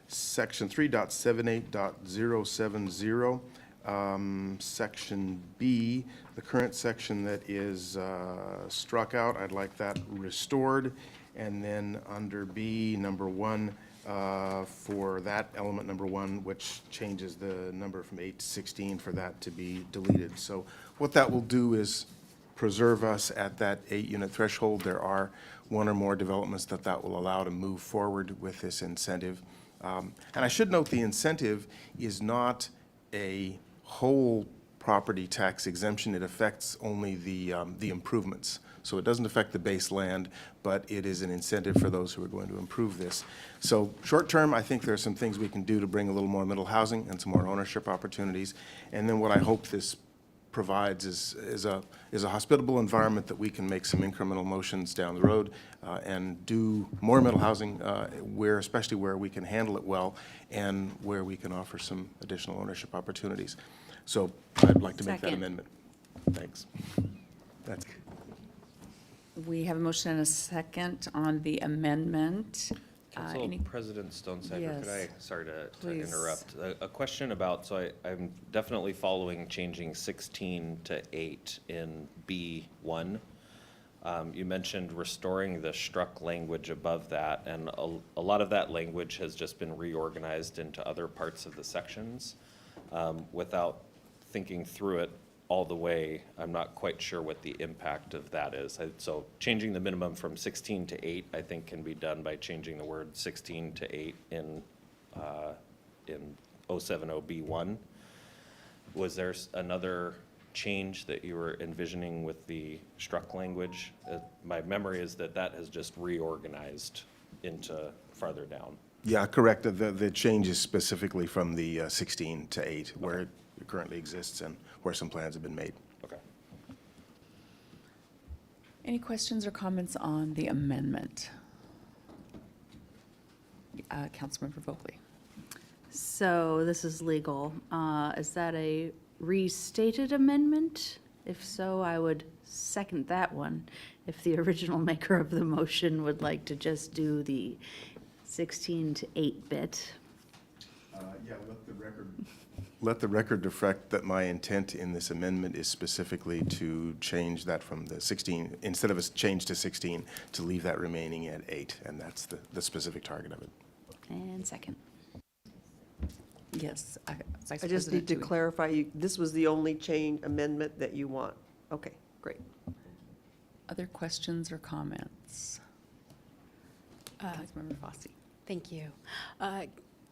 Section 3.78.070, Section B, the current section that is struck out, I'd like that restored. And then under B, number 1, for that element number 1, which changes the number from 8 to 16, for that to be deleted. So what that will do is preserve us at that 8-unit threshold. There are one or more developments that will allow to move forward with this incentive. And I should note the incentive is not a whole property tax exemption. It affects only the improvements. So it doesn't affect the base land, but it is an incentive for those who are going to improve this. So short term, I think there are some things we can do to bring a little more middle housing and some more ownership opportunities. And then what I hope this provides is a hospitable environment that we can make some incremental motions down the road and do more middle housing, especially where we can handle it well and where we can offer some additional ownership opportunities. So I'd like to make that amendment. Thanks. That's good. We have a motion and a second on the amendment. Council Any- President Stonecipher, could I, Yes, sorry to please. interrupt, a question about, so I'm definitely following changing 16 to 8 in B1. You mentioned restoring the struck language above that, and a lot of that language has just been reorganized into other parts of the sections without thinking through it all the way, I'm not quite sure what the impact of that is. So changing the minimum from 16 to 8, I think can be done by changing the word 16 to 8 in 070B1. Was there another change that you were envisioning with the struck language? My memory is that that has just reorganized into farther down. Yeah, correct. The change is specifically from the 16 to 8, where it currently exists and where some plans have been made. Okay. Any questions or comments on the amendment? Councilmember Vogely. So this is legal. Is that a restated amendment? If so, I would second that one. If the original maker of the motion would like to just do the 16 to 8 bit. Yeah, let the record reflect that my intent in this amendment is specifically to change that from the 16, instead of a change to 16, to leave that remaining at 8, and that's the specific target of it. And second. Yes. I just need to clarify, this was the only change amendment that you want? Okay, great. Other questions or comments? Councilmember Fosse. Thank you.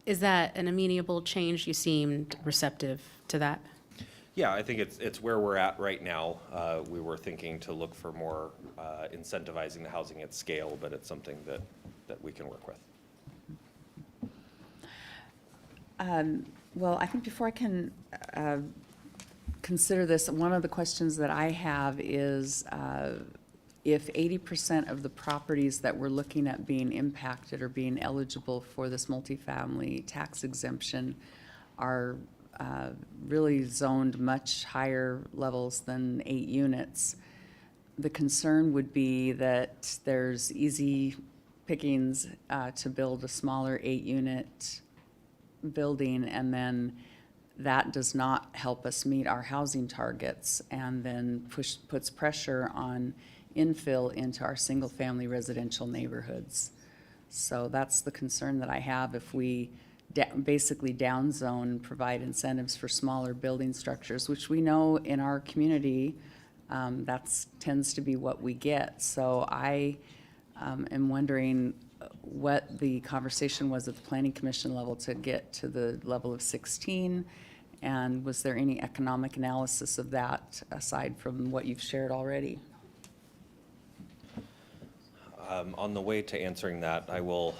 Is that an amenable change? You seemed receptive to that. Yeah, I think it's where we're at right now. We were thinking to look for more incentivizing the housing at scale, but it's something that we can work with. Well, I think before I can consider this, one of the questions that I have is if 80% of the properties that we're looking at being impacted or being eligible for this multifamily tax exemption are really zoned much higher levels than 8 units, the concern would be that there's easy pickings to build a smaller 8-unit building, and then that does not help us meet our housing targets, and then puts pressure on infill into our single-family residential neighborhoods. So that's the concern that I have. If we basically downzone, provide incentives for smaller building structures, which we know in our community, that's tends to be what we get. So I am wondering what the conversation was at the Planning Commission level to get to the level of 16, and was there any economic analysis of that aside from what you've shared already? On the way to answering that, I will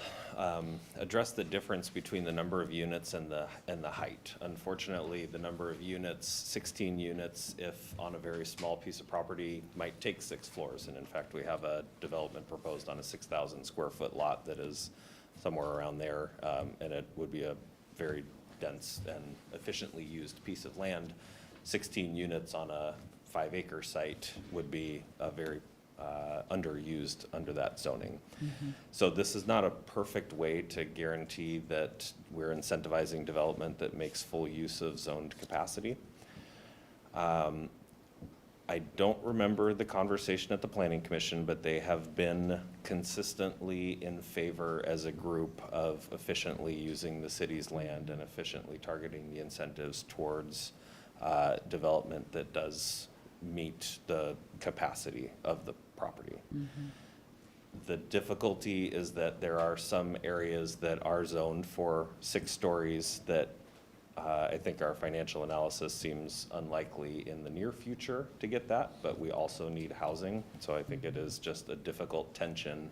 address the difference between the number of units and the height. Unfortunately, the number of units, 16 units, if on a very small piece of property, might take 6 floors. And in fact, we have a development proposed on a 6,000 square foot lot that is somewhere around there, and it would be a very dense and efficiently used piece of land. 16 units on a 5-acre site would be a very underused under that zoning. Mm-hmm. So this is not a perfect way to guarantee that we're incentivizing development that makes full use of zoned capacity. I don't remember the conversation at the Planning Commission, but they have been consistently in favor as a group of efficiently using the city's land and efficiently targeting the incentives towards development that does meet the capacity of the property. Mm-hmm. The difficulty is that there are some areas that are zoned for 6 stories that I think our financial analysis seems unlikely in the near future to get that, but we also need housing. So I think it is just a difficult tension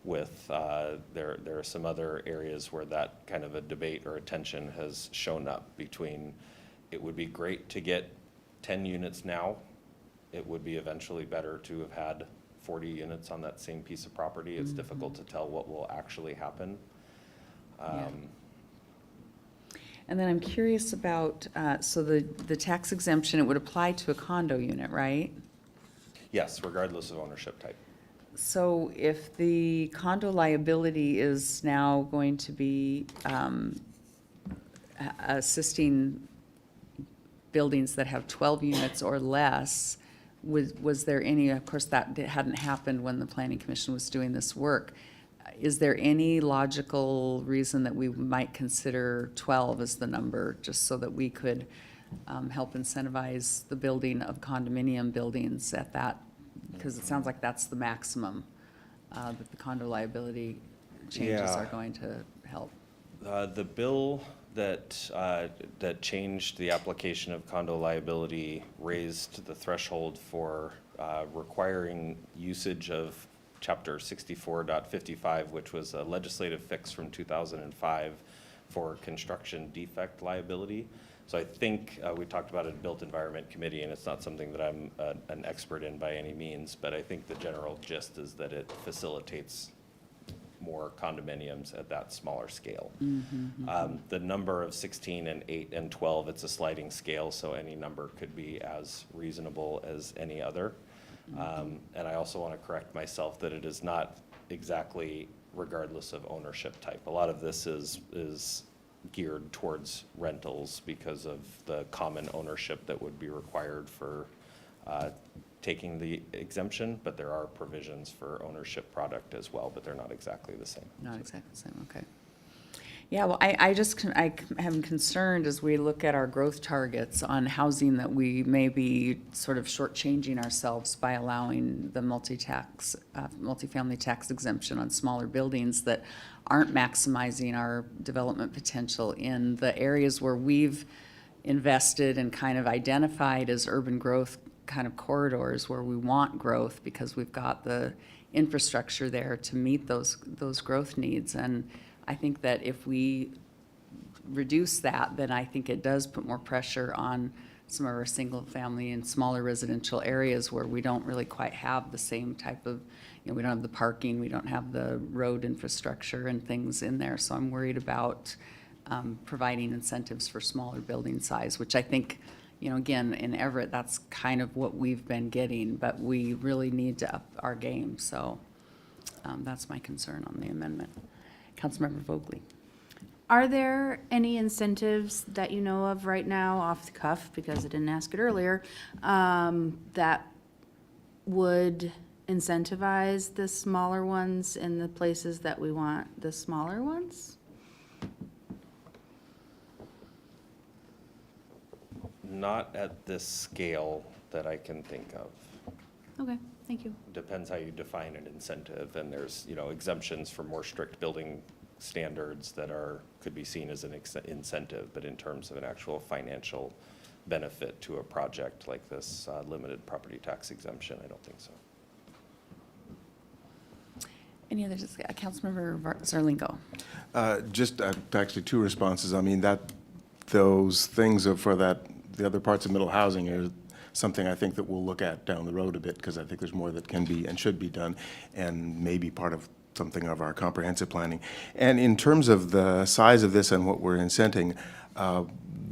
with, there are some other areas where that kind of a debate or a tension has shown up between, it would be great to get 10 units now. It would be eventually better to have had 40 units on that same piece of property. It's difficult to tell what will actually happen. And then I'm curious about, so the tax exemption, it would apply to a condo unit, right? Yes, regardless of ownership type. So if the condo liability is now going to be assisting buildings that have 12 units or less, was there any, of course that hadn't happened when the Planning Commission was doing this work. Is there any logical reason that we might consider 12 as the number, just so that we could help incentivize the building of condominium buildings at that, because it sounds like that's the maximum that the condo liability changes Yeah. are going to help. The bill that changed the application of condo liability raised the threshold for requiring usage of Chapter 64.55, which was a legislative fix from 2005 for construction defect liability. So I think we talked about it in Built Environment Committee, and it's not something that I'm an expert in by any means, but I think the general gist is that it facilitates more condominiums at that smaller scale. The number of 16 and 8 and 12, it's a sliding scale, so any number could be as reasonable as any other. And I also want to correct myself that it is not exactly regardless of ownership type. A lot of this is geared towards rentals because of the common ownership that would be required for taking the exemption, but there are provisions for ownership product as well, but they're not exactly the same. Not exactly the same, okay. Yeah, well, I am concerned as we look at our growth targets on housing that we may be sort of shortchanging ourselves by allowing the multifamily tax exemption on smaller buildings that aren't maximizing our development potential in the areas where we've invested and kind of identified as urban growth kind of corridors where we want growth because we've got the infrastructure there to meet those growth needs. And I think that if we reduce that, then I think it does put more pressure on some of our single-family and smaller residential areas where we don't really quite have the same type of, we don't have the parking, we don't have the road infrastructure and things in there. So I'm worried about providing incentives for smaller building size, which I think, again, in Everett, that's kind of what we've been getting, but we really need to up our game. So that's my concern on the amendment. Councilmember Vogely. Are there any incentives that you know of right now off the cuff, because I didn't ask it earlier, that would incentivize the smaller ones in the places that we want the smaller ones? Not at this scale that I can think of. Okay, thank you. Depends how you define an incentive, and there's, exemptions for more strict building standards that could be seen as an incentive, but in terms of an actual financial benefit to a project like this limited property tax exemption, I don't think so. Any other, Councilmember Zarlingo? Just actually two responses. I mean, those things the other parts of middle housing are something I think that we'll look at down the road a bit, because I think there's more that can be and should be done, and maybe part of something of our comprehensive planning. And in terms of the size of this and what we're incenting,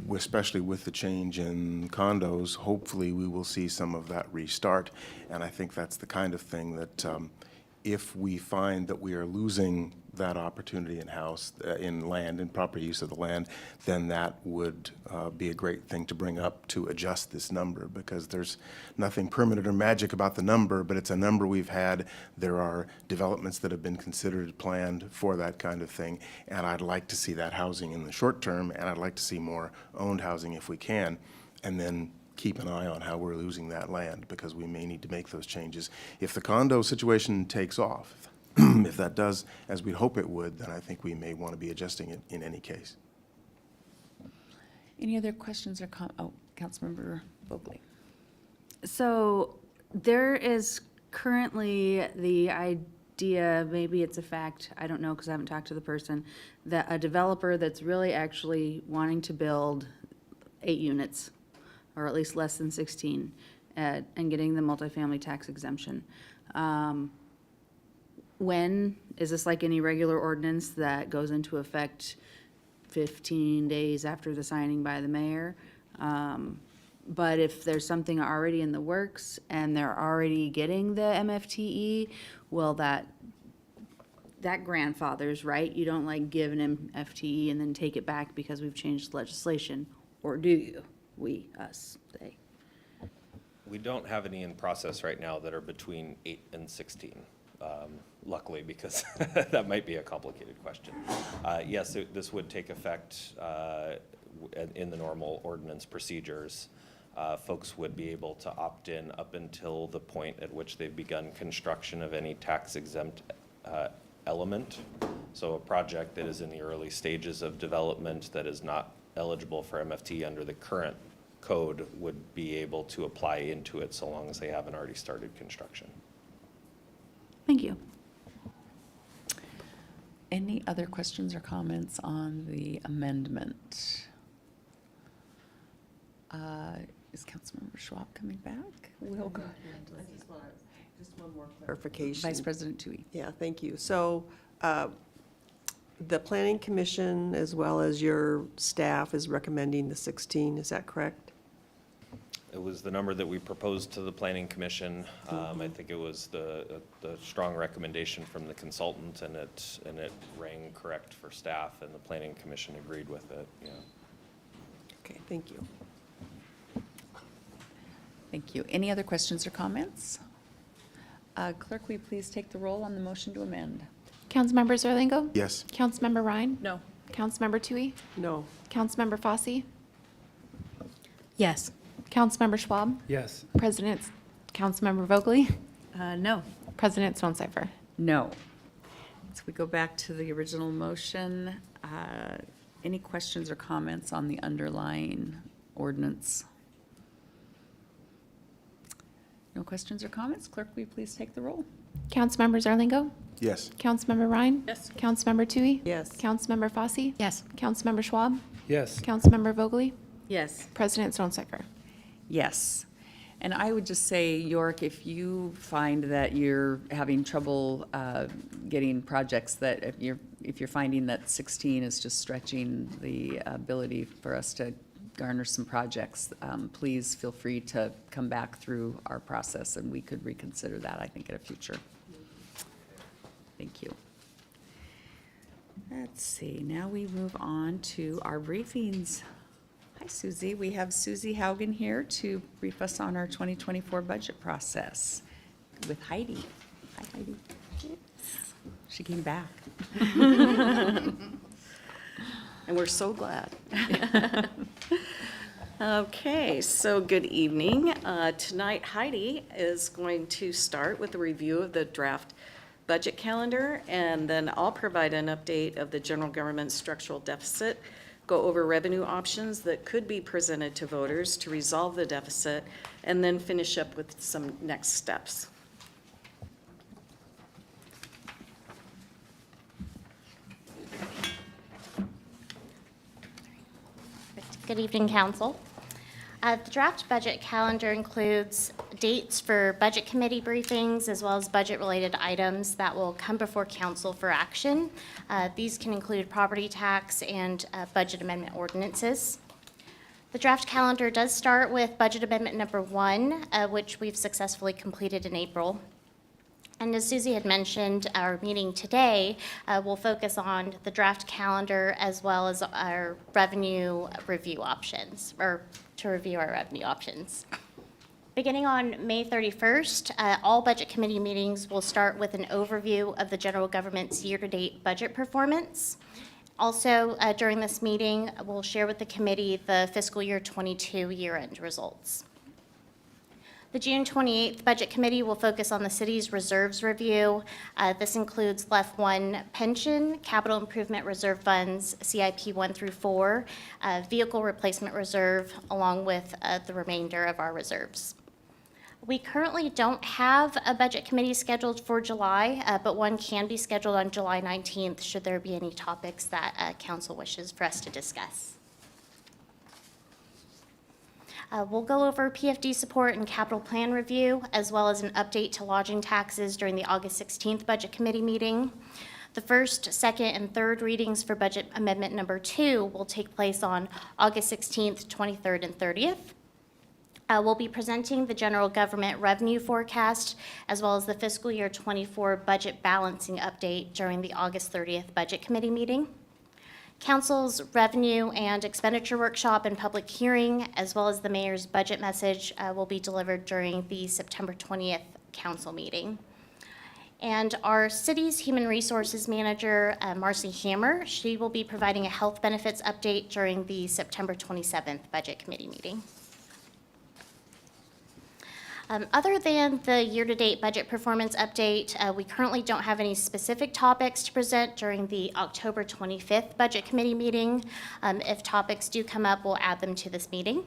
especially with the change in condos, hopefully we will see some of that restart. And I think that's the kind of thing that if we find that we are losing that opportunity in land and proper use of the land, then that would be a great thing to bring up to adjust this number, because there's nothing permanent or magic about the number, but it's a number we've had. There are developments that have been considered planned for that kind of thing, and I'd like to see that housing in the short term, and I'd like to see more owned housing if we can, and then keep an eye on how we're losing that land, because we may need to make those changes. If the condo situation takes off, if that does, as we hope it would, then I think we may want to be adjusting it in any case. Any other questions or Councilmember Vogely? So there is currently the idea, maybe it's a fact, I don't know because I haven't talked to the person, that a developer that's really actually wanting to build 8 units, or at least less than 16, and getting the multifamily tax exemption. When, is this like any regular ordinance that goes into effect 15 days after the signing by the mayor? But if there's something already in the works and they're already getting the MFTE, well, that grandfathers, right? You don't like give an MFTE and then take it back because we've changed legislation, or do you? We, us, they. We don't have any in process right now that are between 8 and 16. Luckily, because that might be a complicated question. Yes, this would take effect in the normal ordinance procedures, folks would be able to opt in up until the point at which they've begun construction of any tax exempt element. So a project that is in the early stages of development that is not eligible for MFT under the current code would be able to apply into it so long as they haven't already started construction. Thank you. Any other questions or comments on the amendment? Is Councilmember Schwab coming back? We'll go. Just one more clarification. Vice President Tui. Yeah, thank you. So the Planning Commission, as well as your staff, is recommending the 16, is that correct? It was the number that we proposed to the Planning Commission. I think it was the strong recommendation from the consultant, and it rang correct for staff, and the Planning Commission agreed with it, yeah. Okay, thank you. Thank you. Any other questions or comments? Clerk, will you please take the roll on the motion to amend? Councilmember Zerlingo? Yes. Councilmember Ryan? No. Councilmember Tui? No. Councilmember Fosse? Yes. Councilmember Schwab? Yes. President, Councilmember Vogely? No. President Stonecipher? No. So we go back to the original motion. Any questions or comments on the underlying ordinance? No questions or comments? Clerk, will you please take the roll? Councilmember Zerlingo? Yes. Councilmember Ryan? Yes. Councilmember Tui? Yes. Councilmember Fosse? Yes. Councilmember Schwab? Yes. Councilmember Vogely? Yes. President Stonecipher? Yes. And I would just say, York, if you find that you're having trouble getting projects, that if you're finding that 16 is just stretching the ability for us to garner some projects, please feel free to come back through our process, and we could reconsider that, I think, at a future. Thank you. Let's see, now we move on to our briefings. Hi, Susie. We have Susie Haugen here to brief us on our 2024 budget process with Heidi. Hi, Heidi. She came back. And we're so glad. Okay, so good evening. Tonight Heidi is going to start with a review of the draft budget calendar, and then I'll provide an update of the general government structural deficit, go over revenue options that could be presented to voters to resolve the deficit, and then finish up with some next steps. Good evening, Council. The draft budget calendar includes dates for budget committee briefings as well as budget-related items that will come before Council for action. These can include property tax and budget amendment ordinances. The draft calendar does start with budget amendment number 1, which we've successfully completed in April. And as Susie had mentioned, our meeting today will focus on the draft calendar as well as our revenue review options, or to review our revenue options. Beginning on May 31st, all budget committee meetings will start with an overview of the general government's year-to-date budget performance. Also, during this meeting, we'll share with the committee the fiscal year 22 year-end results. The June 28th Budget Committee will focus on the city's reserves review. This includes LEF 1 pension, capital improvement reserve funds, CIP 1 through 4, vehicle replacement reserve, along with the remainder of our reserves. We currently don't have a budget committee scheduled for July, but one can be scheduled on July 19th should there be any topics that council wishes for us to discuss. We'll go over PFD support and capital plan review, as well as an update to lodging taxes during the August 16th Budget Committee meeting. The first, second, and third readings for budget amendment number 2 will take place on August 16th, 23rd, and 30th. We'll be presenting the general government revenue forecast, as well as the fiscal year 24 budget balancing update during the August 30th Budget Committee meeting. Council's revenue and expenditure workshop and public hearing, as well as the mayor's budget message, will be delivered during the September 20th council meeting. And our city's human resources manager, Marcy Hammer, she will be providing a health benefits update during the September 27th Budget Committee meeting. Other than the year-to-date budget performance update, we currently don't have any specific topics to present during the October 25th Budget Committee meeting. If topics do come up, we'll add them to this meeting.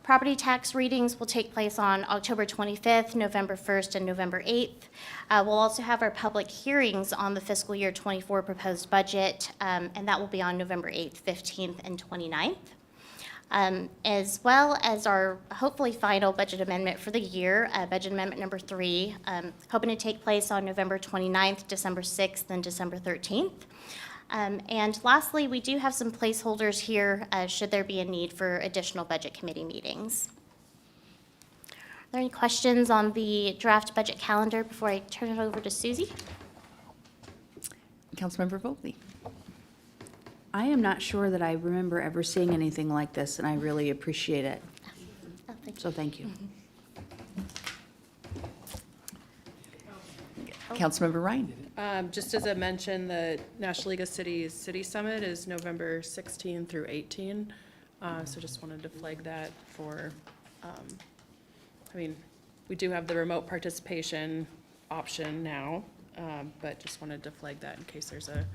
Property tax readings will take place on October 25th, November 1st, and November 8th. We'll also have our public hearings on the fiscal year 24 proposed budget, and that will be on November 8th, 15th, and 29th. As well as our hopefully final budget amendment for the year, budget amendment number 3, hoping to take place on November 29th, December 6th, and December 13th. And lastly, we do have some placeholders here should there be a need for additional budget committee meetings. Are there any questions on the draft budget calendar before I turn it over to Susie? Councilmember Vogely. I am not sure that I remember ever seeing anything like this, and I really appreciate it. Oh, thank you. So thank you. Councilmember Ryan. Just as I mentioned, the National League of Cities City Summit is November 16 through 18. So just wanted to flag that for, I mean, we do have the remote participation option now, but just wanted to flag that in case there's a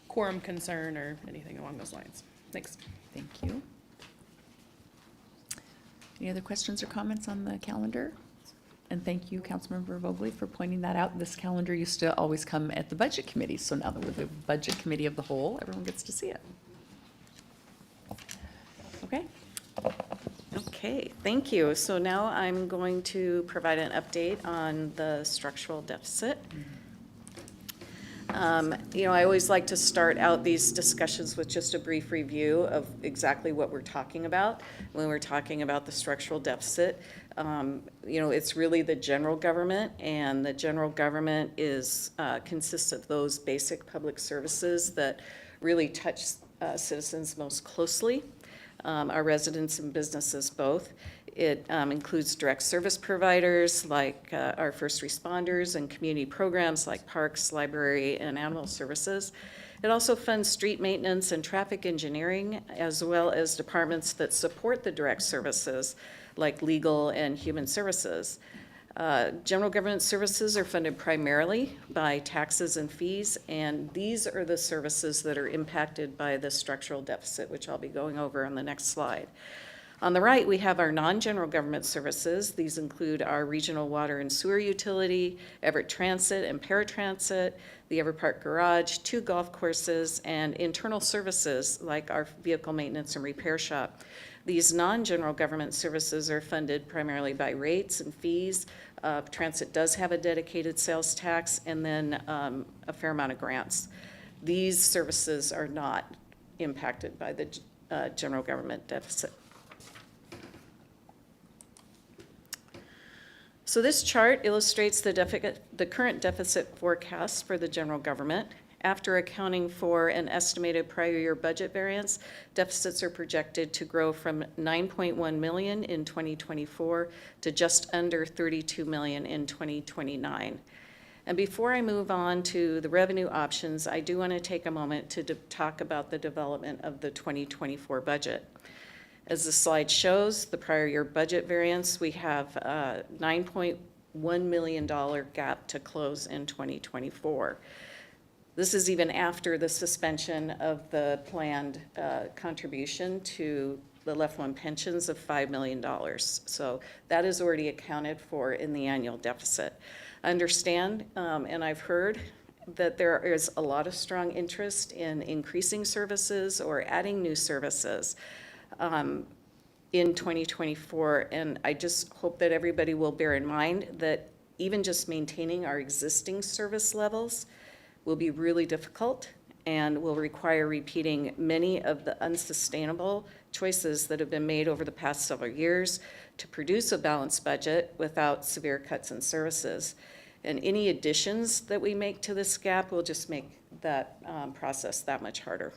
quorum concern or anything along those lines. Thanks. Thank you. Any other questions or comments on the calendar? And thank you, Councilmember Vogely, for pointing that out. This calendar used to always come at the Budget Committee, so now that we're the Budget Committee of the whole, everyone gets to see it. Okay. Okay, thank you. So now I'm going to provide an update on the structural deficit. You know, I always like to start out these discussions with just a brief review of exactly what we're talking about when we're talking about the structural deficit. You know, it's really the general government, and the general government is consists of those basic public services that really touch citizens most closely, our residents and businesses both. It includes direct service providers like our first responders and community programs like parks, library, and animal services. It also funds street maintenance and traffic engineering, as well as departments that support the direct services like legal and human services. General government services are funded primarily by taxes and fees, and these are the services that are impacted by the structural deficit, which I'll be going over on the next slide. On the right, we have our non-general government services. These include our regional water and sewer utility, Everett Transit and Paratransit, the Everett Park Garage, 2 golf courses, and internal services like our vehicle maintenance and repair shop. These non-general government services are funded primarily by rates and fees. Transit does have a dedicated sales tax, and then a fair amount of grants. These services are not impacted by the general government deficit. So this chart illustrates the current deficit forecast for the general government. After accounting for an estimated prior year budget variance, deficits are projected to grow from 9.1 million in 2024 to just under 32 million in 2029. And before I move on to the revenue options, I do want to take a moment to talk about the development of the 2024 budget. As the slide shows, the prior year budget variance, we have a $9.1 million gap to close in 2024. This is even after the suspension of the planned contribution to the Left One pensions of $5 million. So that is already accounted for in the annual deficit. I understand, and I've heard that there is a lot of strong interest in increasing services or adding new services in 2024, and I just hope that everybody will bear in mind that even just maintaining our existing service levels will be really difficult and will require repeating many of the unsustainable choices that have been made over the past several years to produce a balanced budget without severe cuts in services. And any additions that we make to this gap will just make that process that much harder.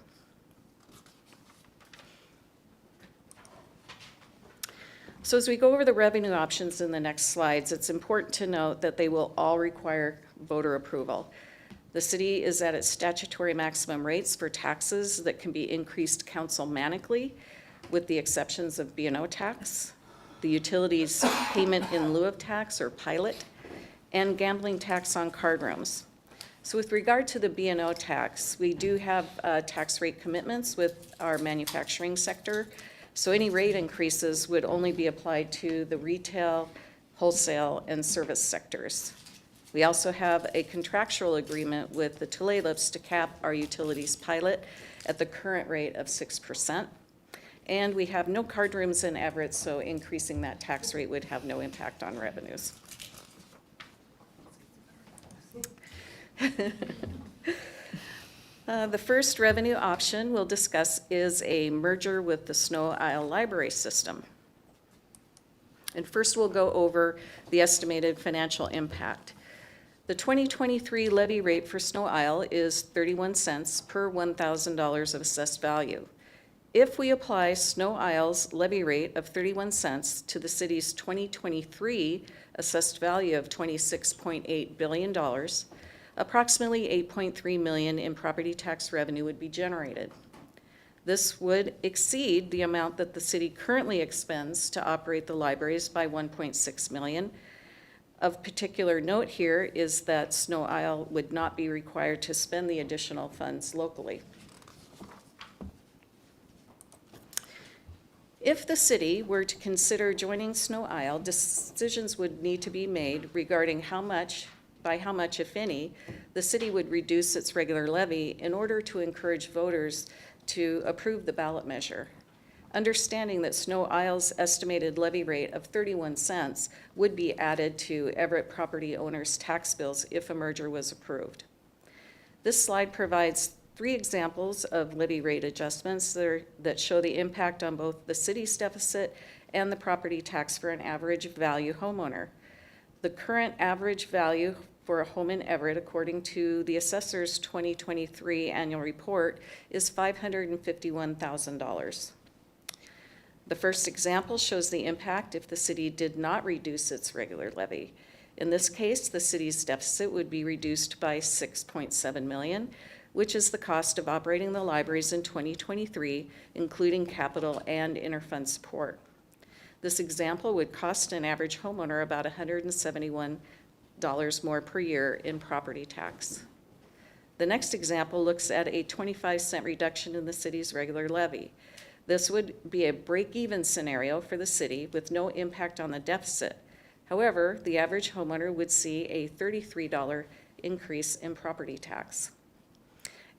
So as we go over the revenue options in the next slides, it's important to note that they will all require voter approval. The city is at its statutory maximum rates for taxes that can be increased councilmanically, with the exceptions of B&O tax, the utilities payment in lieu of tax or pilot, and gambling tax on card rooms. So with regard to the B&O tax, we do have tax rate commitments with our manufacturing sector. So any rate increases would only be applied to the retail, wholesale, and service sectors. We also have a contractual agreement with the Tulalip's to cap our utilities pilot at the current rate of 6%. And we have no card rooms in Everett, so increasing that tax rate would have no impact on revenues. The first revenue option we'll discuss is a merger with the Snow Isle Library System. And first we'll go over the estimated financial impact. The 2023 levy rate for Snow Isle is 31 cents per $1,000 of assessed value. If we apply Snow Isle's levy rate of 31 cents to the city's 2023 assessed value of $26.8 billion, approximately $8.3 million in property tax revenue would be generated. This would exceed the amount that the city currently expends to operate the libraries by $1.6 million. Of particular note here is that Snow Isle would not be required to spend the additional funds locally. If the city were to consider joining Snow Isle, decisions would need to be made regarding by how much, if any, the city would reduce its regular levy in order to encourage voters to approve the ballot measure. Understanding that Snow Isle's estimated levy rate of 31 cents would be added to Everett property owners' tax bills if a merger was approved. This slide provides 3 examples of levy rate adjustments that show the impact on both the city's deficit and the property tax for an average value homeowner. The current average value for a home in Everett, according to the assessor's 2023 annual report, is $551,000. The first example shows the impact if the city did not reduce its regular levy. In this case, the city's deficit would be reduced by $6.7 million, which is the cost of operating the libraries in 2023, including capital and interfund support. This example would cost an average homeowner about $171 more per year in property tax. The next example looks at a 25-cent reduction in the city's regular levy. This would be a break-even scenario for the city with no impact on the deficit. However, the average homeowner would see a $33 increase in property tax.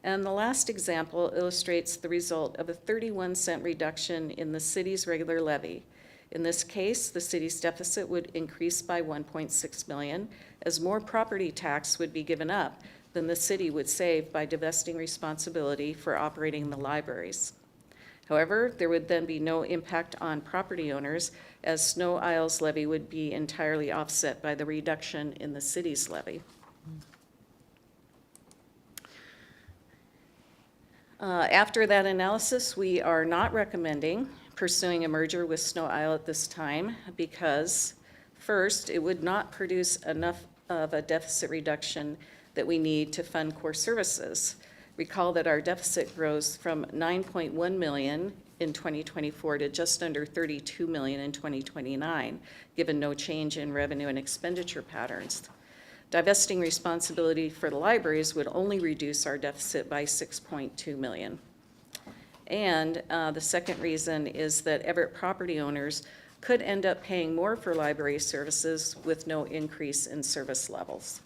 And the last example illustrates the result of a 31-cent reduction in the city's regular levy. In this case, the city's deficit would increase by $1.6 million, as more property tax would be given up than the city would save by divesting responsibility for operating the libraries. However, there would then be no impact on property owners, as Snow Isle's levy would be entirely offset by the reduction in the city's levy. After that analysis, we are not recommending pursuing a merger with Snow Isle at this time because, first, it would not produce enough of a deficit reduction that we need to fund core services. Recall that our deficit grows from $9.1 million in 2024 to just under $32 million in 2029, given no change in revenue and expenditure patterns. Divesting responsibility for the libraries would only reduce our deficit by $6.2 million. And the second reason is that Everett property owners could end up paying more for library services with no increase in service levels.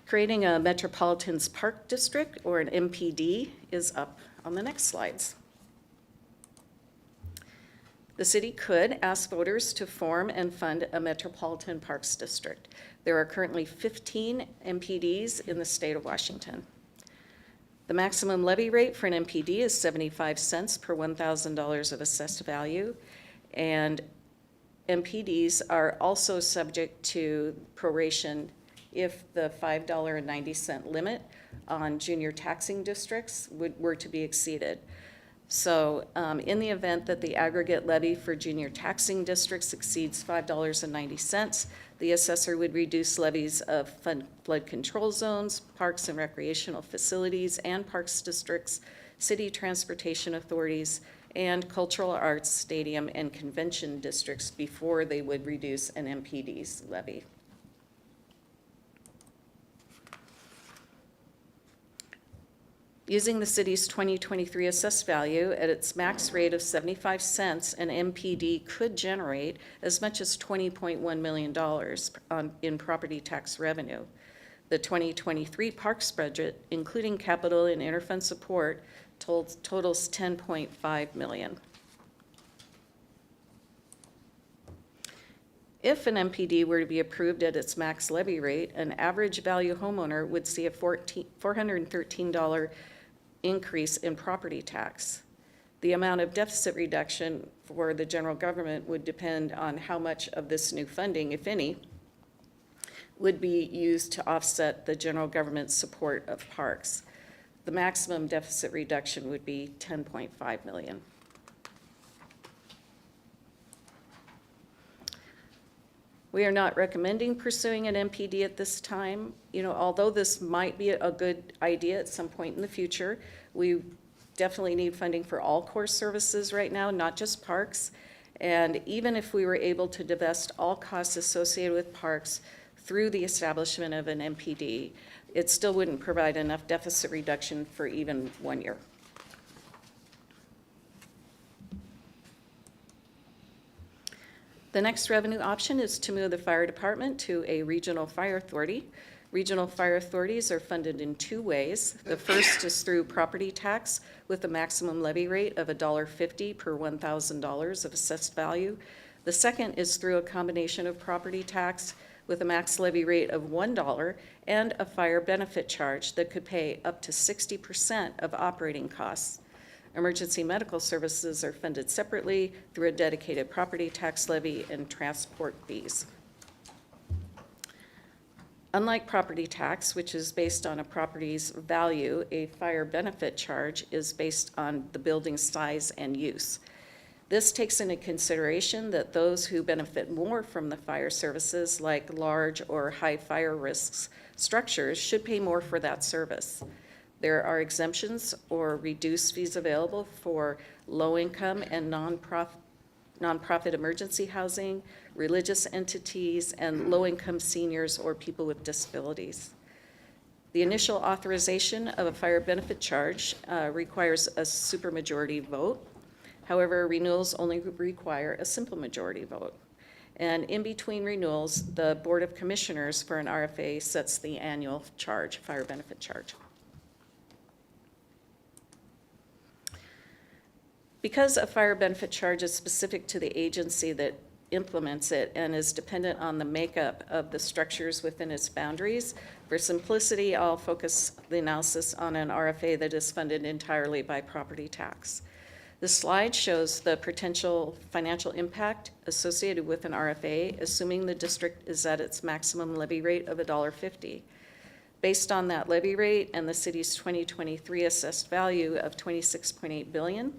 Creating a Metropolitan Park District, or an MPD, is up on the next slides. The city could ask voters to form and fund a Metropolitan Parks District. There are currently 15 MPDs in the state of Washington. The maximum levy rate for an MPD is 75 cents per $1,000 of assessed value, and MPDs are also subject to proration if the $5.90 limit on junior taxing districts were to be exceeded. So in the event that the aggregate levy for junior taxing districts exceeds $5.90, the assessor would reduce levies of flood control zones, parks and recreational facilities, and parks districts, city transportation authorities, and cultural arts, stadium, and convention districts before they would reduce an MPD's levy. Using the city's 2023 assessed value at its max rate of 75 cents, an MPD could generate as much as $20.1 million in property tax revenue. The 2023 parks budget, including capital and interfund support, totals $10.5 million. If an MPD were to be approved at its max levy rate, an average value homeowner would see a $413 increase in property tax. The amount of deficit reduction for the general government would depend on how much of this new funding, if any, would be used to offset the general government's support of parks. The maximum deficit reduction would be $10.5 million. We are not recommending pursuing an MPD at this time. You know, although this might be a good idea at some point in the future, we definitely need funding for all core services right now, not just parks. And even if we were able to divest all costs associated with parks through the establishment of an MPD, it still wouldn't provide enough deficit reduction for even 1 year. The next revenue option is to move the fire department to a regional fire authority. Regional fire authorities are funded in two ways. The first is through property tax with a maximum levy rate of $1.50 per $1,000 of assessed value. The second is through a combination of property tax with a max levy rate of $1 and a fire benefit charge that could pay up to 60% of operating costs. Emergency medical services are funded separately through a dedicated property tax levy and transport fees. Unlike property tax, which is based on a property's value, a fire benefit charge is based on the building's size and use. This takes into consideration that those who benefit more from the fire services, like large or high fire risks structures, should pay more for that service. There are exemptions or reduced fees available for low-income and nonprofit emergency housing, religious entities, and low-income seniors or people with disabilities. The initial authorization of a fire benefit charge requires a supermajority vote. However, renewals only require a simple majority vote. And in between renewals, the Board of Commissioners for an RFA sets the annual charge, fire benefit charge. Because a fire benefit charge is specific to the agency that implements it and is dependent on the makeup of the structures within its boundaries, for simplicity, I'll focus the analysis on an RFA that is funded entirely by property tax. This slide shows the potential financial impact associated with an RFA, assuming the district is at its maximum levy rate of $1.50. Based on that levy rate and the city's 2023 assessed value of $26.8 billion,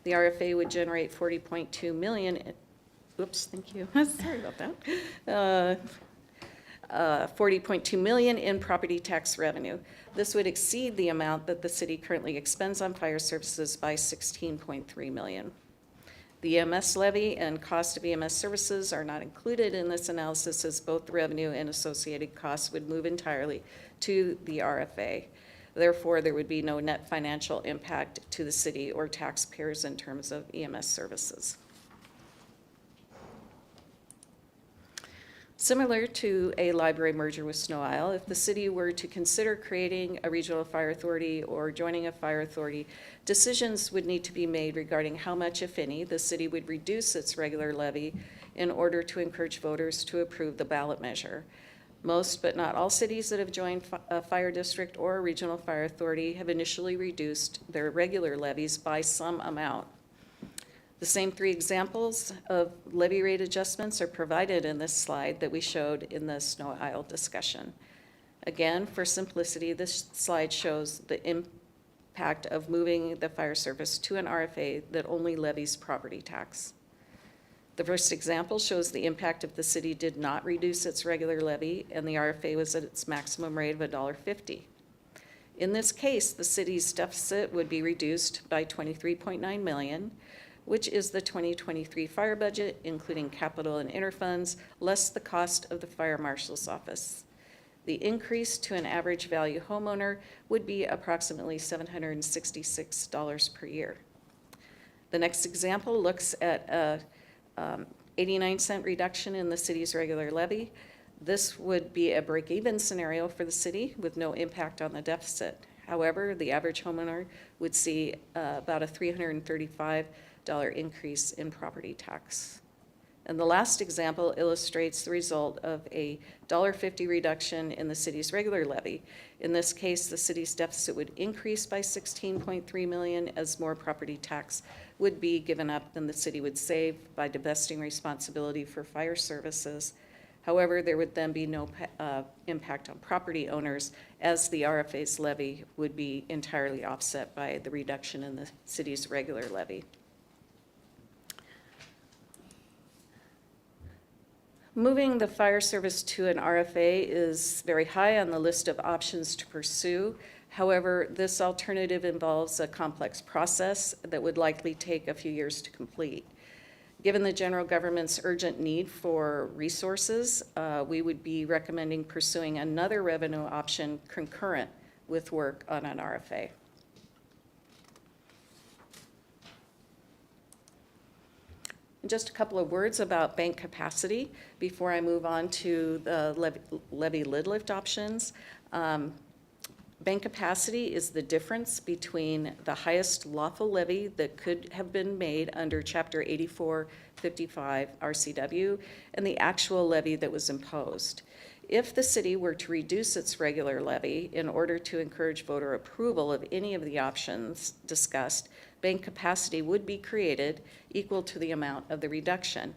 the RFA would generate $40.2 million. Oops, thank you. Sorry about that. $40.2 million in property tax revenue. This would exceed the amount that the city currently expends on fire services by $16.3 million. The EMS levy and cost of EMS services are not included in this analysis, as both revenue and associated costs would move entirely to the RFA. Therefore, there would be no net financial impact to the city or taxpayers in terms of EMS services. Similar to a library merger with Snow Isle, if the city were to consider creating a regional fire authority or joining a fire authority, decisions would need to be made regarding how much, if any, the city would reduce its regular levy in order to encourage voters to approve the ballot measure. Most, but not all, cities that have joined a fire district or a regional fire authority have initially reduced their regular levies by some amount. The same three examples of levy rate adjustments are provided in this slide that we showed in the Snow Isle discussion. Again, for simplicity, this slide shows the impact of moving the fire service to an RFA that only levies property tax. The first example shows the impact if the city did not reduce its regular levy and the RFA was at its maximum rate of $1.50. In this case, the city's deficit would be reduced by $23.9 million, which is the 2023 fire budget, including capital and interfunds, less the cost of the fire marshal's office. The increase to an average value homeowner would be approximately $766 per year. The next example looks at a 89-cent reduction in the city's regular levy. This would be a break-even scenario for the city with no impact on the deficit. However, the average homeowner would see about a $335 increase in property tax. And the last example illustrates the result of a $1.50 reduction in the city's regular levy. In this case, the city's deficit would increase by $16.3 million as more property tax would be given up than the city would save by divesting responsibility for fire services. However, there would then be no impact on property owners as the RFA's levy would be entirely offset by the reduction in the city's regular levy. Moving the fire service to an RFA is very high on the list of options to pursue. However, this alternative involves a complex process that would likely take a few years to complete. Given the general government's urgent need for resources, we would be recommending pursuing another revenue option concurrent with work on an RFA. And just a couple of words about bank capacity before I move on to the levy lid lift options. Bank capacity is the difference between the highest lawful levy that could have been made under Chapter 8455 RCW and the actual levy that was imposed. If the city were to reduce its regular levy in order to encourage voter approval of any of the options discussed, bank capacity would be created equal to the amount of the reduction.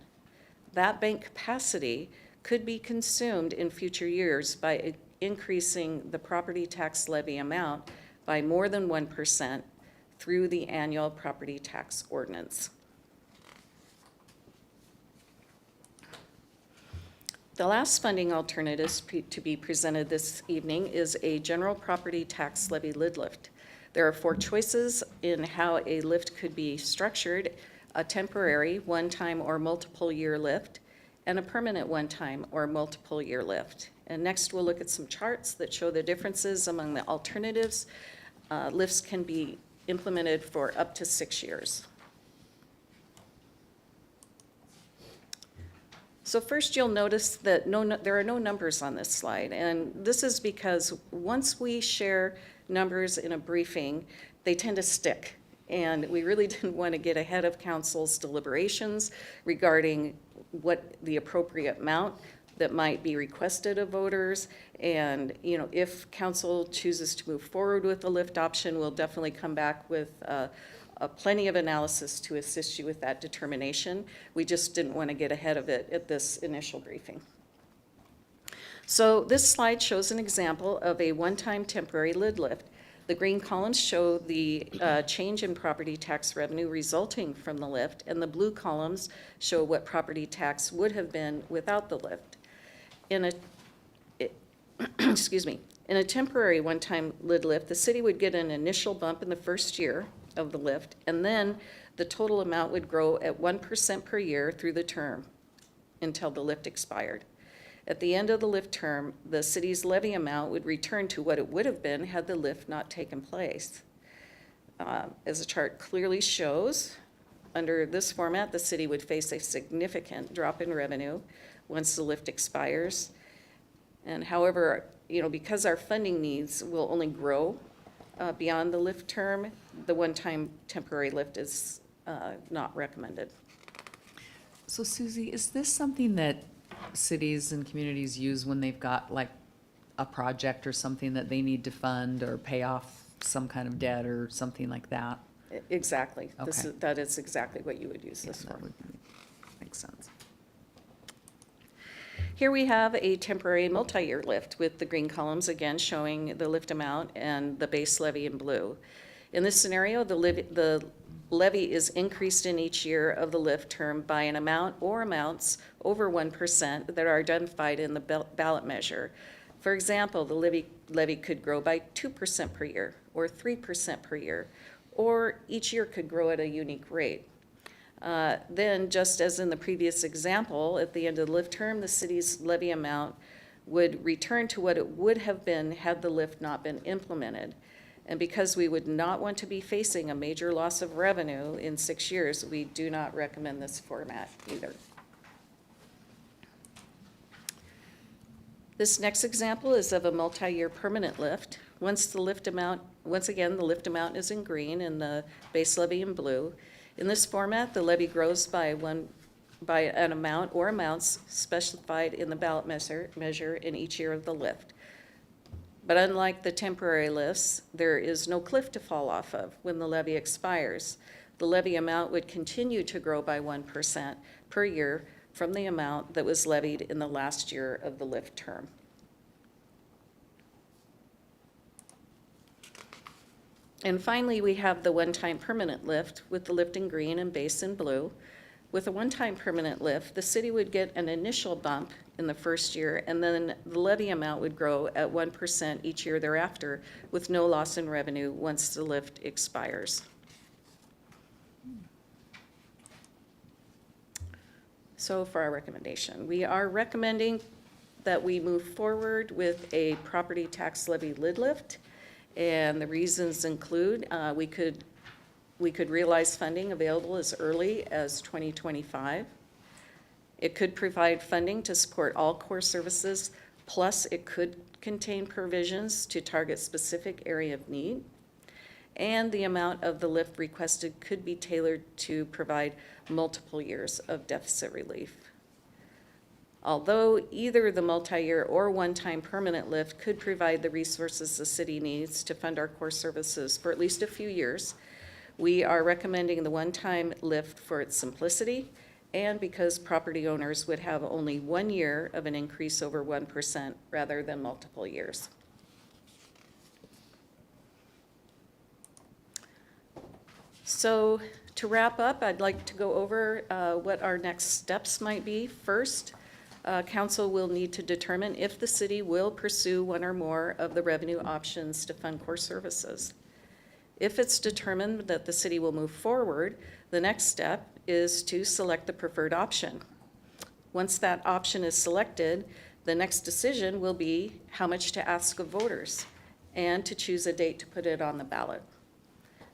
That bank capacity could be consumed in future years by increasing the property tax levy amount by more than 1% through the annual property tax ordinance. The last funding alternative to be presented this evening is a general property tax levy lid lift. There are 4 choices in how a lift could be structured: a temporary, one-time or multiple year lift, and a permanent one-time or multiple year lift. And next we'll look at some charts that show the differences among the alternatives. Lifts can be implemented for up to 6 years. So first you'll notice that there are no numbers on this slide, and this is because once we share numbers in a briefing, they tend to stick. And we really didn't want to get ahead of council's deliberations regarding what the appropriate amount that might be requested of voters. And, you know, if council chooses to move forward with the lift option, we'll definitely come back with plenty of analysis to assist you with that determination. We just didn't want to get ahead of it at this initial briefing. So this slide shows an example of a one-time temporary lid lift. The green columns show the change in property tax revenue resulting from the lift, and the blue columns show what property tax would have been without the lift. In a temporary one-time lid lift, the city would get an initial bump in the first year of the lift, and then the total amount would grow at 1% per year through the term until the lift expired. At the end of the lift term, the city's levy amount would return to what it would have been had the lift not taken place. As the chart clearly shows, under this format, the city would face a significant drop in revenue once the lift expires. And however, you know, because our funding needs will only grow beyond the lift term, the one-time temporary lift is not recommended. So Susie, is this something that cities and communities use when they've got like a project or something that they need to fund or pay off some kind of debt or something like that? Exactly. Okay. That is exactly what you would use this for. Makes sense. Here we have a temporary multi-year lift with the green columns again showing the lift amount and the base levy in blue. In this scenario, the levy is increased in each year of the lift term by an amount or amounts over 1% that are identified in the ballot measure. For example, the levy could grow by 2% per year, or 3% per year, or each year could grow at a unique rate. Then, just as in the previous example, at the end of the lift term, the city's levy amount would return to what it would have been had the lift not been implemented. And because we would not want to be facing a major loss of revenue in 6 years, we do not recommend this format either. This next example is of a multi-year permanent lift. Once again, the lift amount is in green and the base levy in blue. In this format, the levy grows by an amount or amounts specified in the ballot measure in each year of the lift. But unlike the temporary lifts, there is no cliff to fall off of when the levy expires. The levy amount would continue to grow by 1% per year from the amount that was levied in the last year of the lift term. And finally, we have the one-time permanent lift with the lift in green and base in blue. With a one-time permanent lift, the city would get an initial bump in the first year, and then the levy amount would grow at 1% each year thereafter, with no loss in revenue once the lift expires. So for our recommendation, we are recommending that we move forward with a property tax levy lid lift, and the reasons include we could realize funding available as early as 2025. It could provide funding to support all core services, plus it could contain provisions to target specific area of need. And the amount of the lift requested could be tailored to provide multiple years of deficit relief. Although either the multi-year or one-time permanent lift could provide the resources the city needs to fund our core services for at least a few years, we are recommending the one-time lift for its simplicity and because property owners would have only 1 year of an increase over 1% rather than multiple years. So to wrap up, I'd like to go over what our next steps might be. First, council will need to determine if the city will pursue one or more of the revenue options to fund core services. If it's determined that the city will move forward, the next step is to select the preferred option. Once that option is selected, the next decision will be how much to ask of voters and to choose a date to put it on the ballot.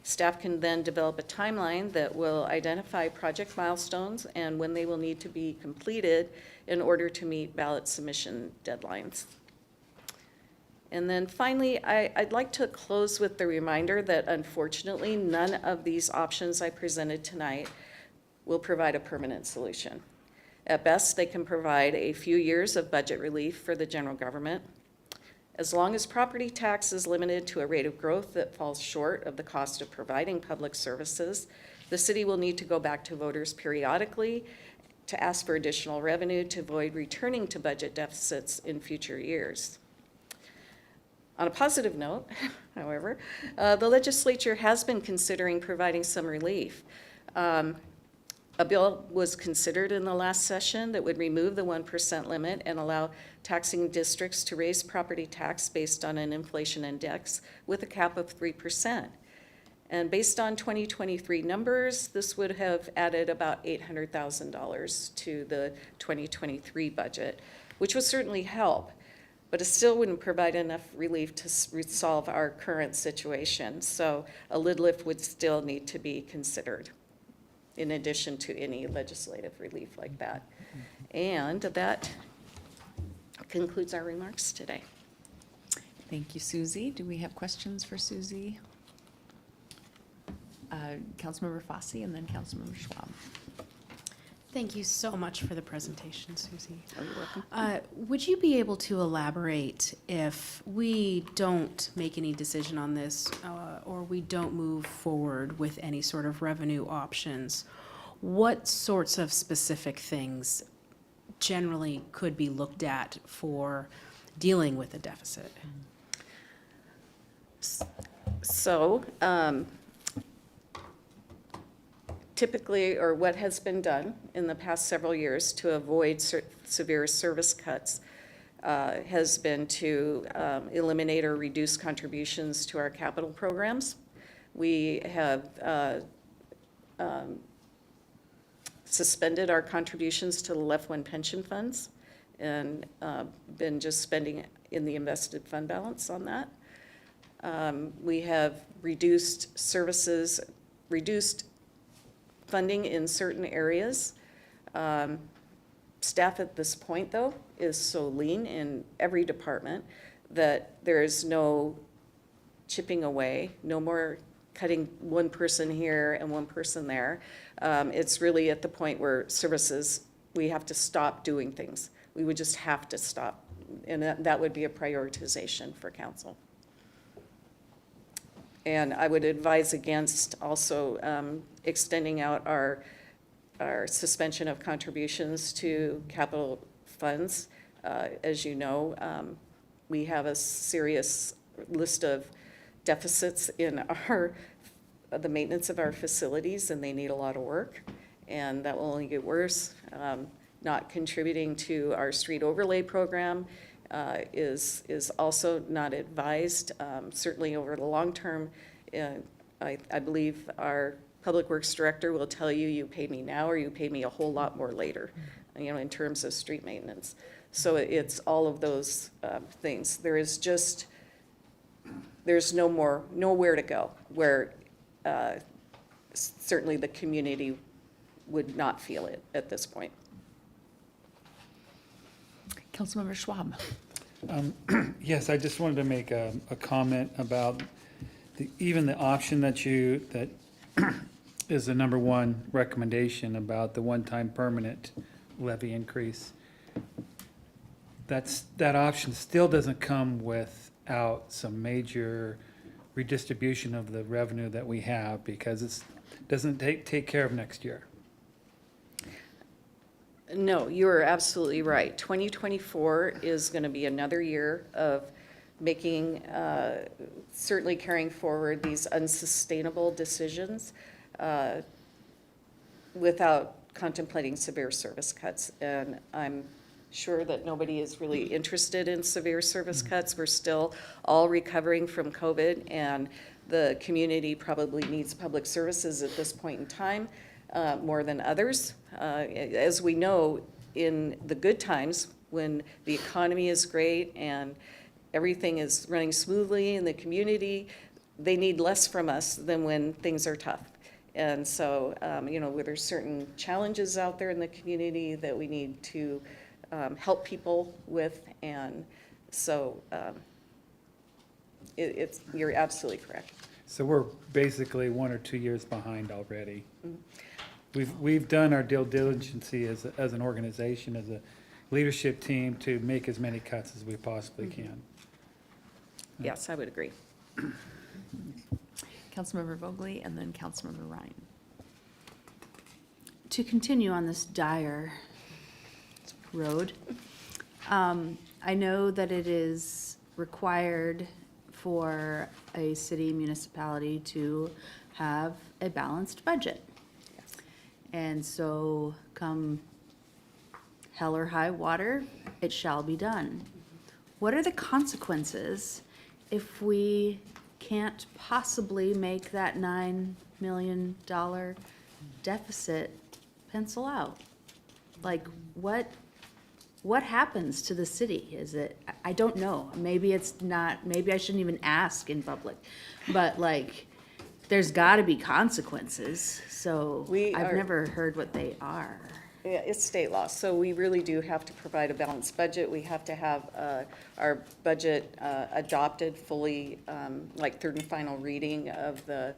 Staff can then develop a timeline that will identify project milestones and when they will need to be completed in order to meet ballot submission deadlines. And then finally, I'd like to close with the reminder that unfortunately, none of these options I presented tonight will provide a permanent solution. At best, they can provide a few years of budget relief for the general government. As long as property tax is limited to a rate of growth that falls short of the cost of providing public services, the city will need to go back to voters periodically to ask for additional revenue to avoid returning to budget deficits in future years. On a positive note, however, the legislature has been considering providing some relief. A bill was considered in the last session that would remove the 1% limit and allow taxing districts to raise property tax based on an inflation index with a cap of 3%. And based on 2023 numbers, this would have added about $800,000 to the 2023 budget, which would certainly help. But it still wouldn't provide enough relief to resolve our current situation. So a lid lift would still need to be considered in addition to any legislative relief like that. And that concludes our remarks today. Thank you, Susie. Do we have questions for Susie? Councilmember Fossey and then Councilmember Schwab. Thank you so much for the presentation, Susie. Oh, you're welcome. Would you be able to elaborate if we don't make any decision on this or we don't move forward with any sort of revenue options, what sorts of specific things generally could be looked at for dealing with a deficit? So typically, or what has been done in the past several years to avoid severe service cuts has been to eliminate or reduce contributions to our capital programs. We have suspended our contributions to the left one pension funds and been just spending in the invested fund balance on that. We have reduced services, reduced funding in certain areas. Staff at this point, though, is so lean in every department that there is no chipping away, no more cutting one person here and one person there. It's really at the point where services, we have to stop doing things. We would just have to stop, and that would be a prioritization for council. And I would advise against also extending out our suspension of contributions to capital funds. As you know, we have a serious list of deficits in the maintenance of our facilities, and they need a lot of work, and that will only get worse. Not contributing to our street overlay program is also not advised. Certainly over the long term, I believe our Public Works Director will tell you, you pay me now or you pay me a whole lot more later, you know, in terms of street maintenance. So it's all of those things. There's nowhere to go where certainly the community would not feel it at this point. Councilmember Schwab. Yes, I just wanted to make a comment about even the option that is the number one recommendation about the one-time permanent levy increase. That option still doesn't come without some major redistribution of the revenue that we have, because it doesn't take care of next year. No, you are absolutely right. 2024 is going to be another year of making, certainly carrying forward these unsustainable decisions without contemplating severe service cuts. And I'm sure that nobody is really interested in severe service cuts. We're still all recovering from COVID, and the community probably needs public services at this point in time more than others. As we know, in the good times, when the economy is great and everything is running smoothly in the community, they need less from us than when things are tough. And so, you know, there's certain challenges out there in the community that we need to help people with. And so you're absolutely correct. So we're basically 1 or 2 years behind already. We've done our due diligence as an organization, as a leadership team, to make as many cuts as we possibly can. Yes, I would agree. Councilmember Vogely and then Councilmember Ryan. To continue on this dire road, I know that it is required for a city municipality to have a balanced budget. And so come hell or high water, it shall be done. What are the consequences if we can't possibly make that $9 million deficit pencil out? Like, what happens to the city? Is it, I don't know, maybe it's not, maybe I shouldn't even ask in public, but like, there's gotta be consequences, so I've never heard what they are. Yeah, it's state law, so we really do have to provide a balanced budget. We have to have our budget adopted fully, like third and final reading of the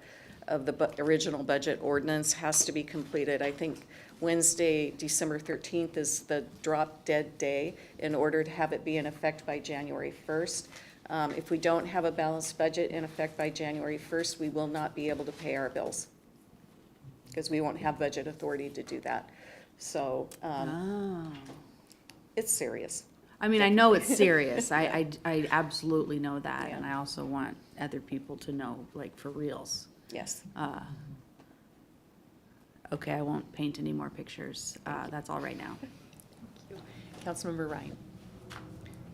original budget ordinance has to be completed. I think Wednesday, December 13th is the drop dead day in order to have it be in effect by January 1st. If we don't have a balanced budget in effect by January 1st, we will not be able to pay our bills because we won't have budget authority to do that. So it's serious. I mean, I know it's serious. I absolutely know that, and I also want other people to know, like, for reals. Yes. Okay, I won't paint any more pictures. That's all right now. Councilmember Ryan.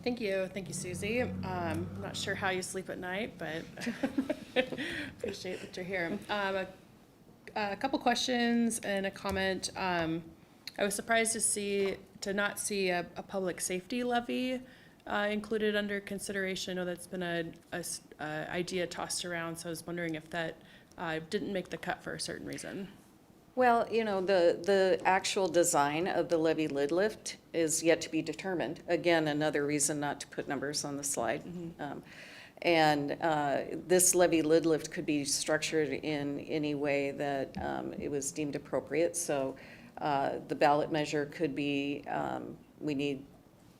Thank you, Susie. I'm not sure how you sleep at night, but appreciate that you're here. A couple questions and a comment. I was surprised to not see a public safety levy included under consideration. I know that's been a idea tossed around, so I was wondering if that didn't make the cut for a certain reason. Well, you know, the actual design of the levy lid lift is yet to be determined. Again, another reason not to put numbers on the slide. This levy lid lift could be structured in any way that it was deemed appropriate. So the ballot measure could be, we need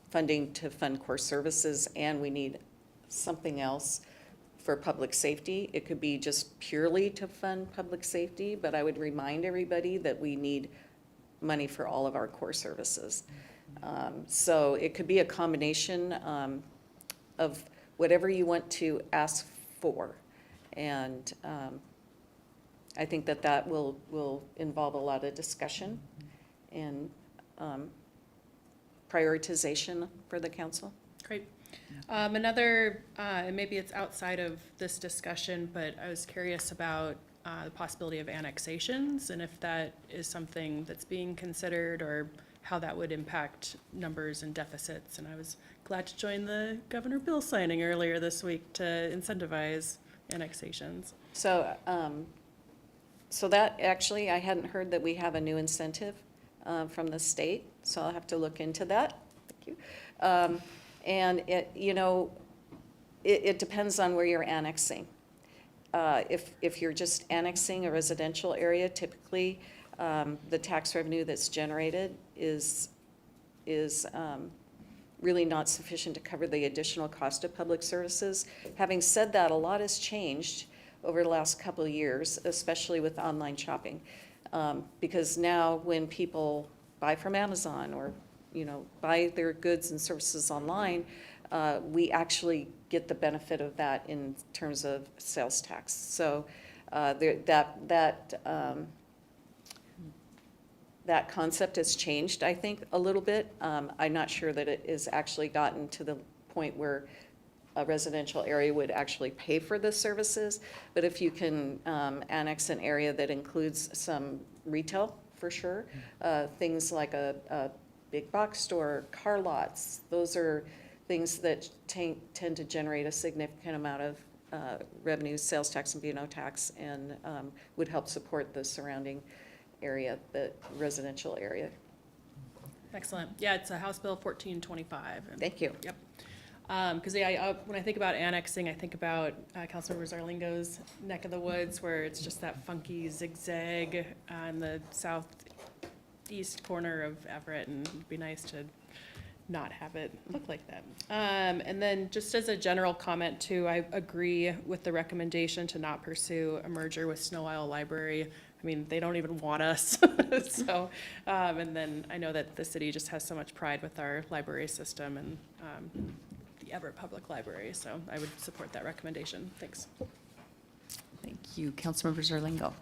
funding to fund core services, and we need something else for public safety. It could be just purely to fund public safety, but I would remind everybody that we need money for all of our core services. So it could be a combination of whatever you want to ask for. And I think that will involve a lot of discussion and prioritization for the council. Great. Another, and maybe it's outside of this discussion, but I was curious about the possibility of annexations and if that is something that's being considered or how that would impact numbers and deficits. And I was glad to join the governor bill signing earlier this week to incentivize annexations. So, so that actually, I hadn't heard that we have a new incentive from the state, so I'll have to look into that. Thank you. And it, you know, it depends on where you're annexing. If you're just annexing a residential area, typically the tax revenue that's generated is really not sufficient to cover the additional cost of public services. Having said that, a lot has changed over the last couple of years, especially with online shopping. Because now when people buy from Amazon or buy their goods and services online, we actually get the benefit of that in terms of sales tax. So that concept has changed, I think, a little bit. I'm not sure that it has actually gotten to the point where a residential area would actually pay for the services. But if you can annex an area that includes some retail, for sure, things like a big box store, car lots, those are things that tend to generate a significant amount of revenue, sales tax and B&O tax, and would help support the surrounding area, the residential area. Excellent. Yeah, it's a House Bill 1425. Thank you. Yep. Because when I think about annexing, I think about Councilmember Zarlingo's neck of the woods, where it's just that funky zigzag on the southeast corner of Everett, and it'd be nice to not have it look like that. And then just as a general comment too, I agree with the recommendation to not pursue a merger with Snow Isle Library. I mean, they don't even want us. So, and then I know that the city just has so much pride with our library system and the Everett Public Library, so I would support that recommendation. Thanks. Thank you. Councilmember Zarlingo.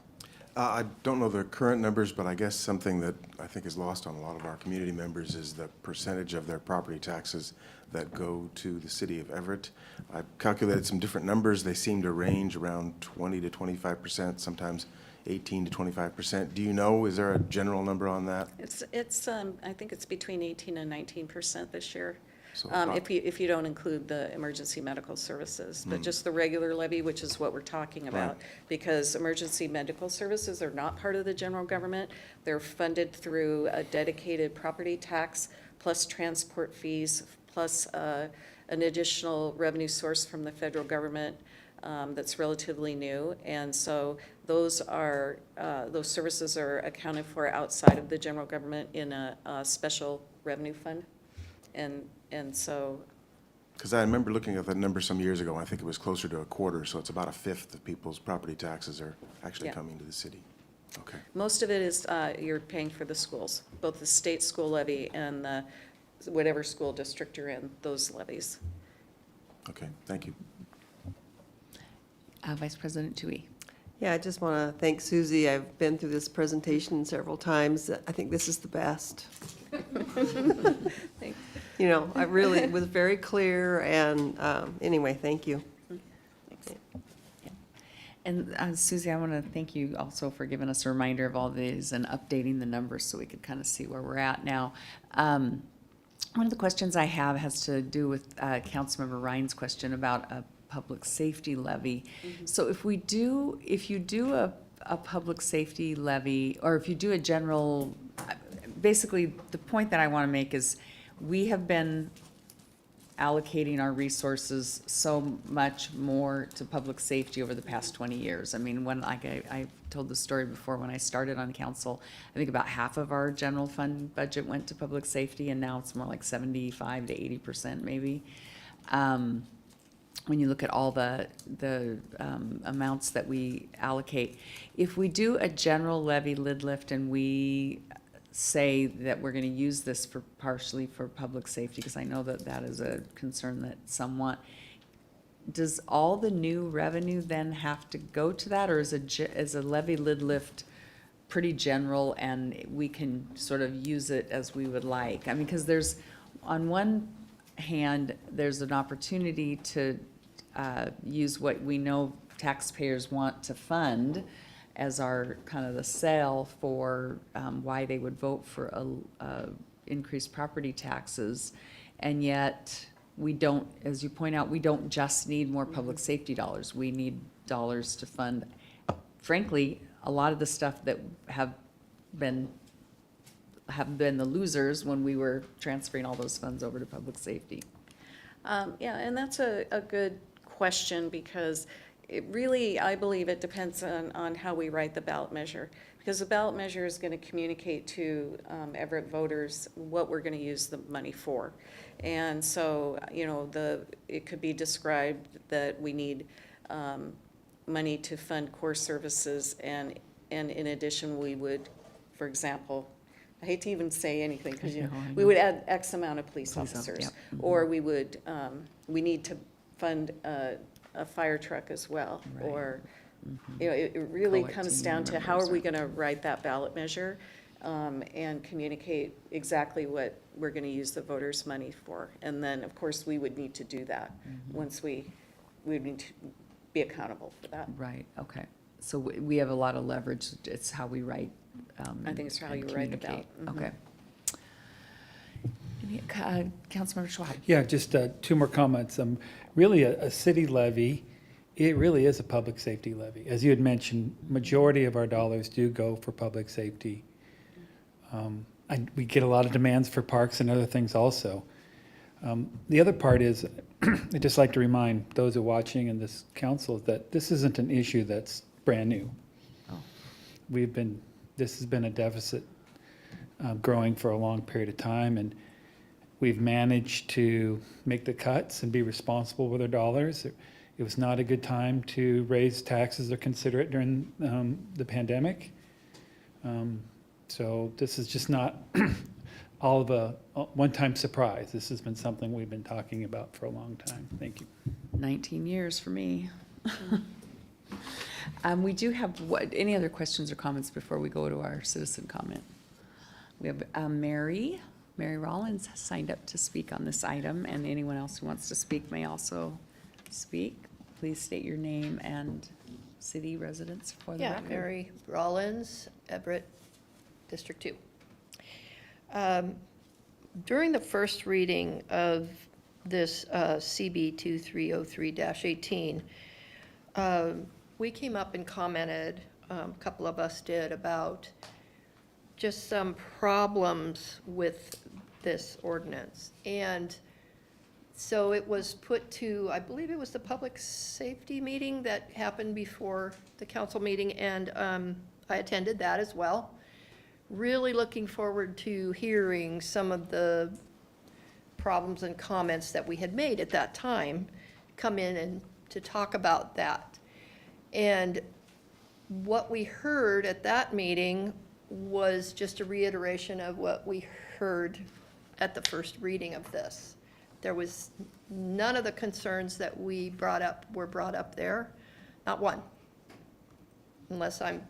I don't know the current numbers, but I guess something that I think is lost on a lot of our community members is the percentage of their property taxes that go to the city of Everett. I calculated some different numbers. They seem to range around 20 to 25%, sometimes 18 to 25%. Do you know, is there a general number on that? It's I think it's between 18 and 19% this year. So If you don't include the emergency medical services, but just the regular levy, which is what we're talking about. Right. Because emergency medical services are not part of the general government. They're funded through a dedicated property tax plus transport fees plus an additional revenue source from the federal government that's relatively new. And so those services are accounted for outside of the general government in a special revenue fund. And so. Because I remember looking at that number some years ago, and I think it was closer to a quarter, so it's about a fifth of people's property taxes are actually coming to the city. Okay. Most of it is you're paying for the schools, both the state school levy and the whatever school district you're in, those levies. Okay, thank you. Vice President Tui. Yeah, I just want to thank Susie. I've been through this presentation several times. I think this is the best. Thanks. You know, I really, it was very clear, and anyway, thank you. And Susie, I want to thank you also for giving us a reminder of all these and updating the numbers so we could kind of see where we're at now. One of the questions I have has to do with Councilmember Ryan's question about a public safety levy. So if you do a public safety levy, or if you do a general, basically the point that I want to make is we have been allocating our resources so much more to public safety over the past 20 years. I mean, when I told the story before, when I started on council, I think about half of our general fund budget went to public safety, and now it's more like 75 to 80% maybe. When you look at all the amounts that we allocate, if we do a general levy lid lift and we say that we're going to use this for partially for public safety, because I know that that is a concern that some want. Does all the new revenue then have to go to that, or is a levy lid lift pretty general and we can sort of use it as we would like? I mean, because there's, on one hand, there's an opportunity to use what we know taxpayers want to fund as our kind of the sale for why they would vote for increased property taxes. And yet we don't, as you point out, we don't just need more public safety dollars. We need dollars to fund, frankly, a lot of the stuff that have been the losers when we were transferring all those funds over to public safety. Yeah, and that's a good question, because it really, I believe it depends on how we write the ballot measure. Because the ballot measure is going to communicate to Everett voters what we're going to use the money for. And so, you know, it could be described that we need money to fund core services, and in addition, we would, for example, I hate to even say anything, because, you know, we would add X amount of police officers. Yep. Or we would, we need to fund a fire truck as well. Right. Or, you know, it really Co-op comes team down to how are members, we going to write that ballot measure and communicate exactly what we're going to use the voters' money for. And then, of course, we would need to do that once we would need to be accountable for that. Right, okay. So we have a lot of leverage. It's how we write. I think it's how and you write the communicate. ballot. Okay. Councilmember Schwab. Yeah, just two more comments. Really, a city levy, it really is a public safety levy. As you had mentioned, majority of our dollars do go for public safety. And we get a lot of demands for parks and other things also. The other part is, I'd just like to remind those who are watching in this council that this isn't an issue that's brand new. Oh. This has been a deficit growing for a long period of time, and we've managed to make the cuts and be responsible with our dollars. It was not a good time to raise taxes or consider it during the pandemic. So this is just not all of a one-time surprise. This has been something we've been talking about for a long time. Thank you. 19 years for me. We do have, any other questions or comments before we go to our citizen comment? We have Mary Rollins has signed up to speak on this item, and anyone else who wants to speak may also speak. Please state your name and city residence for the record. Yeah, Mary Rollins, Everett, District 2. During the first reading of this CB 2303-18, we came up and commented, a couple of us did, about just some problems with this ordinance. And so it was put to, I believe it was the public safety meeting that happened before the council meeting, and I attended that as well. Really looking forward to hearing some of the problems and comments that we had made at that time come in and to talk about that. And what we heard at that meeting was just a reiteration of what we heard at the first reading of this. There was, none of the concerns that we brought up were brought up there, not one, unless I'm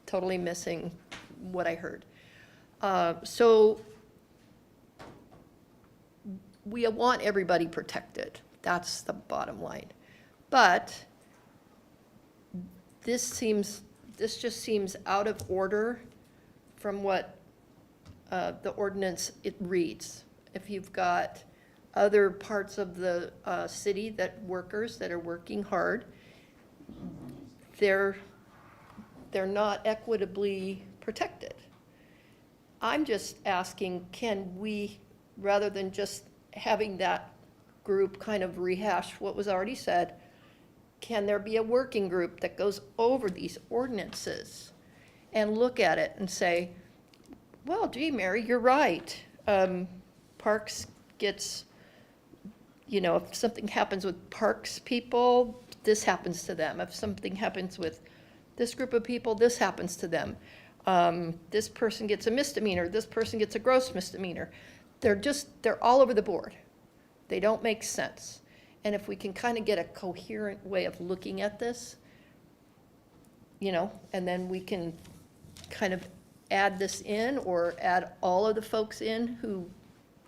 totally missing what I heard. So we want everybody protected. That's the bottom line. But this just seems out of order from what the ordinance it reads. If you've got other parts of the city that workers that are working hard, they're not equitably protected. I'm just asking, can we, rather than just having that group kind of rehash what was already said, can there be a working group that goes over these ordinances and look at it and say, well, gee, Mary, you're right. Parks gets, you know, if something happens with parks people, this happens to them. If something happens with this group of people, this happens to them. This person gets a misdemeanor, this person gets a gross misdemeanor. They're all over the board. They don't make sense. And if we can kind of get a coherent way of looking at this, you know, and then we can kind of add this in or add all of the folks in who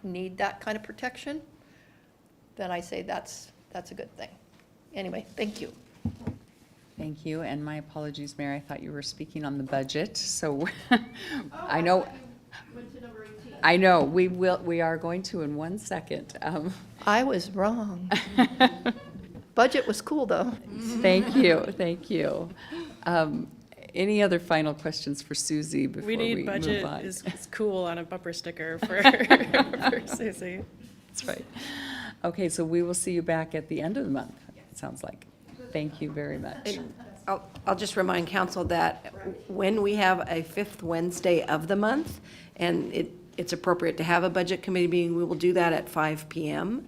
need that kind of protection, then I say that's a good thing. Anyway, thank you. Thank you, and my apologies, Mayor, I thought you were speaking on the budget, so I know. I know, we are going to in 1 second. I was wrong. Budget was cool, though. Thank you, thank you. Any other final questions for Susie before we We move need on? budget is cool on a bumper sticker for, for Susie. That's right. Okay, so we will see you back at the end of the month, it sounds like. Thank you very much. I'll just remind council that when we have a fifth Wednesday of the month, and it's appropriate to have a budget committee meeting, we will do that at 5 p.m.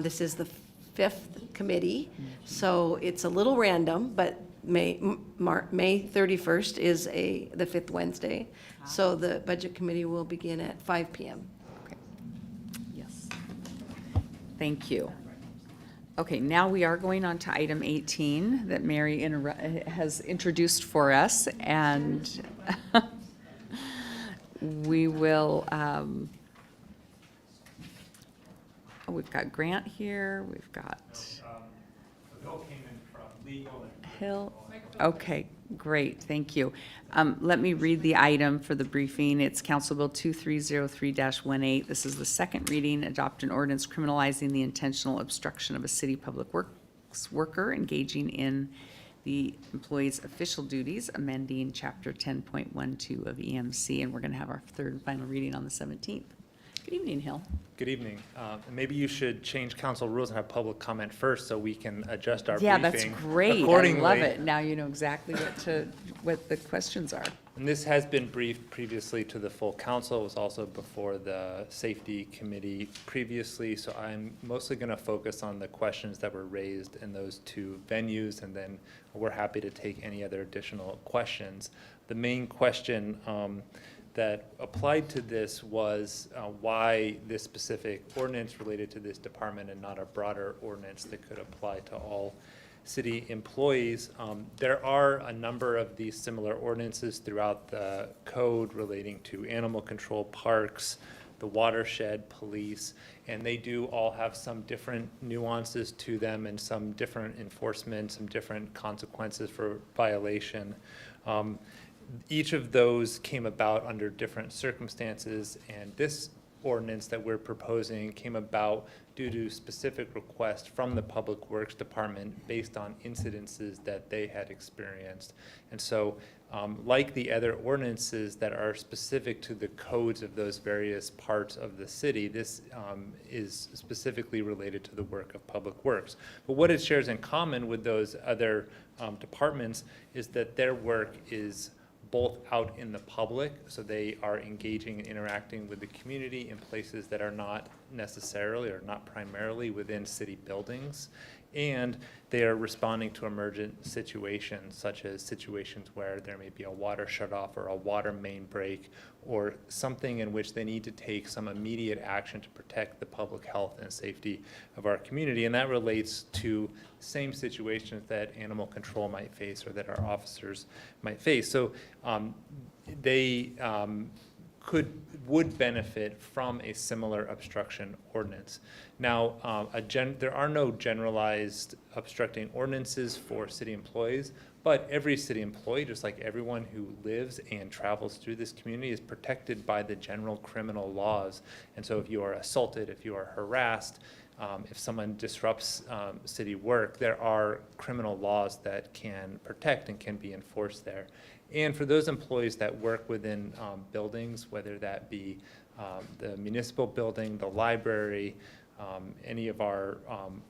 This is the fifth committee, so it's a little random, but May 31st is the fifth Wednesday. So the budget committee will begin at 5 p.m. Okay. Yes. Thank you. Okay, now we are going on to item 18 that Mary has introduced for us, and we will, we've got Grant here, we've got Bill came in from legal and Hill. Okay, great, thank you. Let me read the item for the briefing. It's Council Bill 2303-18. This is the second reading, adopt an ordinance criminalizing the intentional obstruction of a city public works worker engaging in the employee's official duties, amending Chapter 10.12 of EMC, and we're going to have our third and final reading on the 17th. Good evening, Hill. Good evening. Maybe you should change council rules and have public comment first so we can adjust our Yeah, briefing that's great. accordingly. I love it. Now you know exactly what the questions are. And this has been briefed previously to the full council. It was also before the safety committee previously. So I'm mostly going to focus on the questions that were raised in those two venues, and then we're happy to take any other additional questions. The main question that applied to this was why this specific ordinance related to this department and not a broader ordinance that could apply to all city employees. There are a number of these similar ordinances throughout the code relating to animal control, parks, the watershed, police, and they do all have some different nuances to them and some different enforcement, some different consequences for violation. Each of those came about under different circumstances, and this ordinance that we're proposing came about due to specific requests from the Public Works Department based on incidences that they had experienced. And so, like the other ordinances that are specific to the codes of those various parts of the city, this is specifically related to the work of Public Works. But what it shares in common with those other departments is that their work is both out in the public, so they are engaging and interacting with the community in places that are not necessarily or not primarily within city buildings, And they are responding to emergent situations, such as situations where there may be a water shutoff or a water main break, or something in which they need to take some immediate action to protect the public health and safety of our community. And that relates to same situations that animal control might face or that our officers might face. So they would benefit from a similar obstruction ordinance. Now, there are no generalized obstructing ordinances for city employees, but every city employee, just like everyone who lives and travels through this community, is protected by the general criminal laws. And so if you are assaulted, if you are harassed, if someone disrupts city work, there are criminal laws that can protect and can be enforced there. And for those employees that work within buildings, whether that be the municipal building, the library, any of our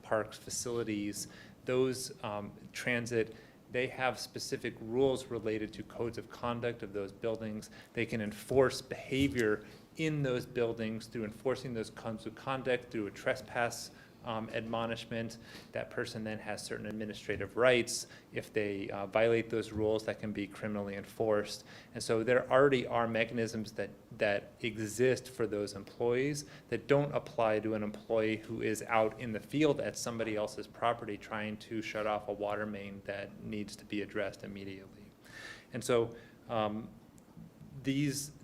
parks facilities, those transit, they have specific rules related to codes of conduct of those buildings. They can enforce behavior in those buildings through enforcing those codes of conduct through a trespass admonishment. That person then has certain administrative rights. If they violate those rules, that can be criminally enforced. And so there already are mechanisms that exist for those employees that don't apply to an employee who is out in the field at somebody else's property trying to shut off a water main that needs to be addressed immediately. And so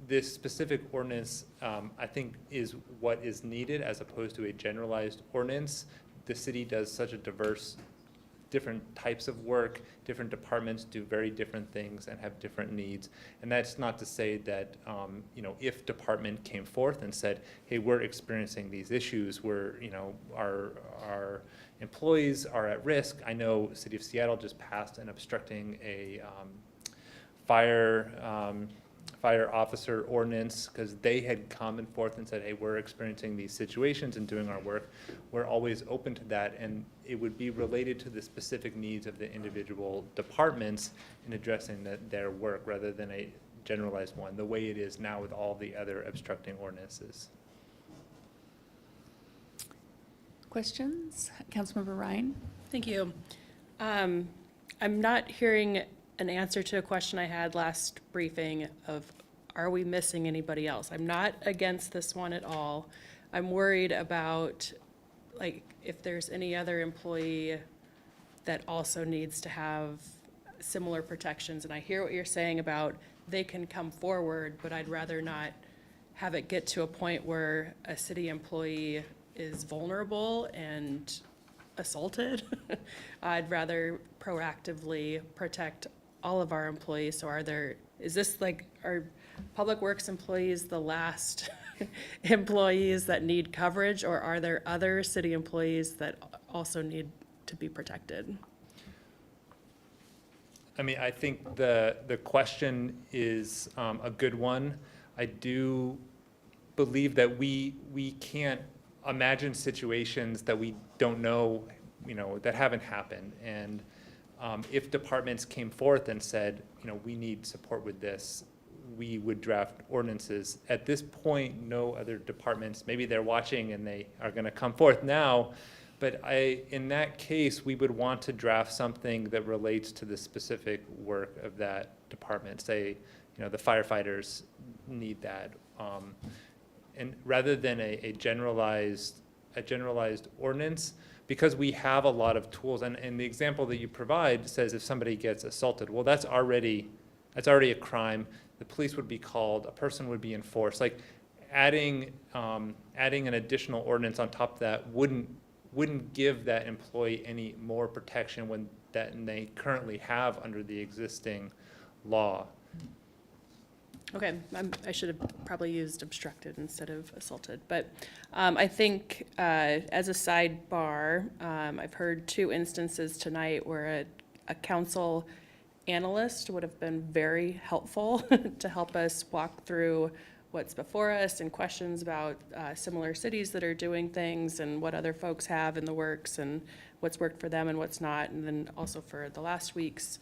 this specific ordinance, I think, is what is needed as opposed to a generalized ordinance. The city does such a diverse, different types of work, different departments do very different things and have different needs. And that's not to say that, if department came forth and said, hey, we're experiencing these issues, our employees are at risk. I know City of Seattle just passed an obstructing a fire officer ordinance because they had come and forth and said, hey, we're experiencing these situations and doing our work. We're always open to that, and it would be related to the specific needs of the individual departments in addressing their work rather than a generalized one, the way it is now with all the other obstructing ordinances. Questions? Councilmember Ryan? Thank you. I'm not hearing an answer to a question I had last briefing of, are we missing anybody else? I'm not against this one at all. I'm worried about, if there's any other employee that also needs to have similar protections. And I hear what you're saying about they can come forward, but I'd rather not have it get to a point where a city employee is vulnerable and assaulted. I'd rather proactively protect all of our employees. So is this are Public Works employees the last employees that need coverage, or are there other city employees that also need to be protected? I mean, I think the question is a good one. I do believe that we can't imagine situations that we don't know, that haven't happened. And if departments came forth and said, we need support with this, we would draft ordinances. At this point, no other departments, maybe they're watching and they are going to come forth now, but in that case, we would want to draft something that relates to the specific work of that department. Say, the firefighters need that. And rather than a generalized ordinance, because we have a lot of tools, and the example that you provide says if somebody gets assaulted, well, that's already a crime. The police would be called, a person would be enforced. Adding an additional ordinance on top of that wouldn't give that employee any more protection than they currently have under the existing law. Okay, I should have probably used obstructed instead of assaulted, but I think as a sidebar, I've heard 2 instances tonight where a council analyst would have been very helpful to help us walk through what's before us and questions about similar cities that are doing things and what other folks have in the works and what's worked for them and what's not. And then also for the last week's